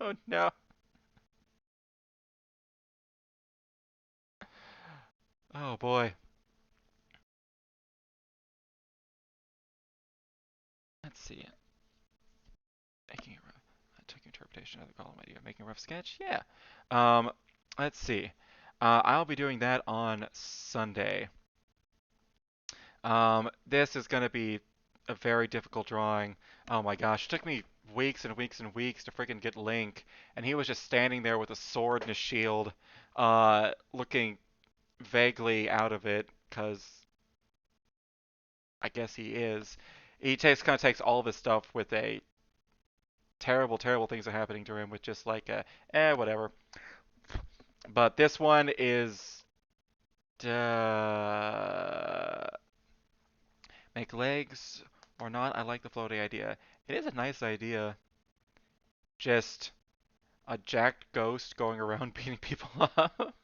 Oh no. Oh boy. Let's see. Making a rough, took interpretation of the column idea. Making a rough sketch. Yeah. Um, let's see. I'll be doing that on Sunday. This is gonna be a very difficult drawing. Oh my gosh, it took me weeks and weeks and weeks to freaking get Link, and he was just standing there with a sword and a shield, looking vaguely out of it, cause I guess he is. He kind of takes all of his stuff with a terrible, terrible things are happening to him with just like a whatever. But this one is make legs or not. I like the floaty idea. It is a nice idea. Just a jacked ghost going around beating people up.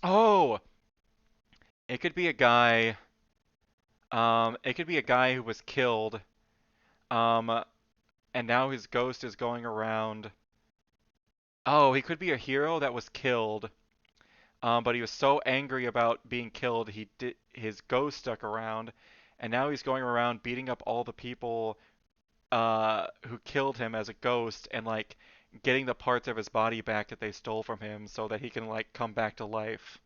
Oh, it could be a guy. It could be a guy who was killed. Um, and now his ghost is going around. Oh, he could be a hero that was killed. But he was so angry about being killed, his ghost stuck around, and now he's going around beating up all the people who killed him as a ghost and like getting the parts of his body back that they stole from him so that he can like come back to life.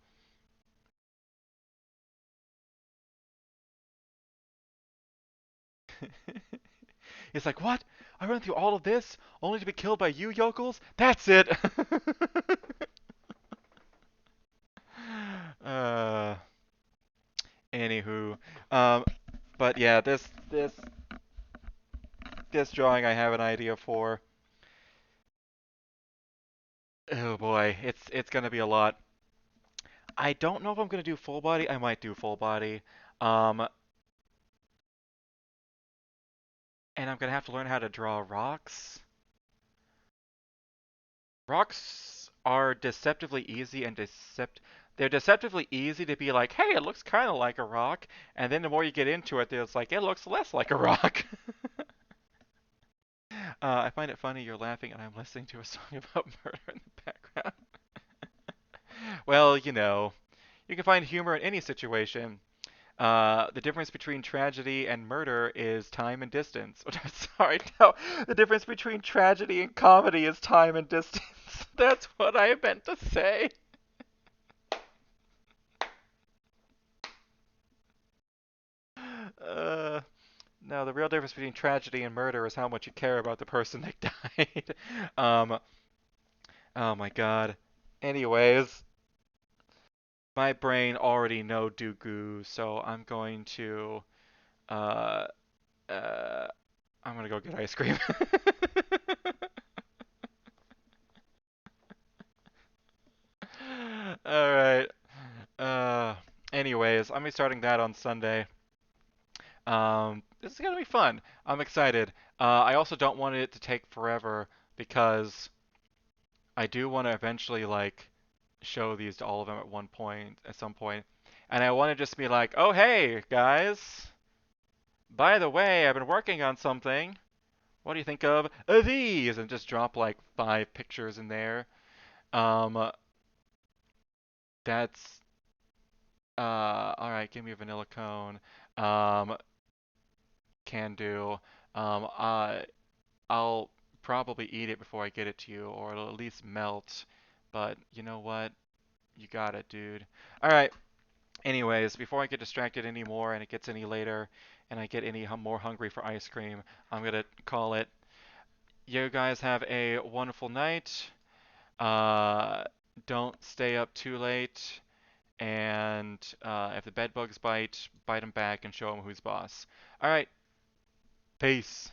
It's like, what? I went through all of this only to be killed by you yokels? That's it. uh, anywho, um, but yeah, this drawing I have an idea for. Oh boy, it's gonna be a lot. I don't know if I'm gonna do full body. I might do full body. Um, and I'm gonna have to learn how to draw rocks. Rocks are deceptively easy and they're deceptively easy to be like, hey, it looks kind of like a rock, and then the more you get into it, it's like it looks less like a rock. I find it funny you're laughing and I'm listening to a song about murder in the background. Well, you can find humor in any situation. The difference between tragedy and murder is time and distance. Sorry, no. The difference between tragedy and comedy is time and distance. That's what I meant to say. Uh, no, the real difference between tragedy and murder is how much you care about the person that died. um, oh my god. Anyways, my brain already know Dooku, so uh, uh, I'm gonna go get ice cream. All right. Uh, anyways, I'm gonna be starting that on Sunday. This is gonna be fun. I'm excited. I also don't want it to take forever because I do want to eventually like show these to all of them at one point, at some point, and I want to just be like, oh hey guys, by the way, I've been working on something. What do you think of these? And just drop like 5 pictures in there. Um, that's all right. Give me a vanilla cone. Um, can do. Um, I I'll probably eat it before I get it to you, or it'll at least melt. But you know what? You got it, dude. All right. Anyways, before I get distracted anymore and it gets any later and I get any more hungry for ice cream, I'm gonna call it. You guys have a wonderful night. Uh, don't stay up too late. And if the bed bugs bite, bite them back and show them who's boss. All right, peace.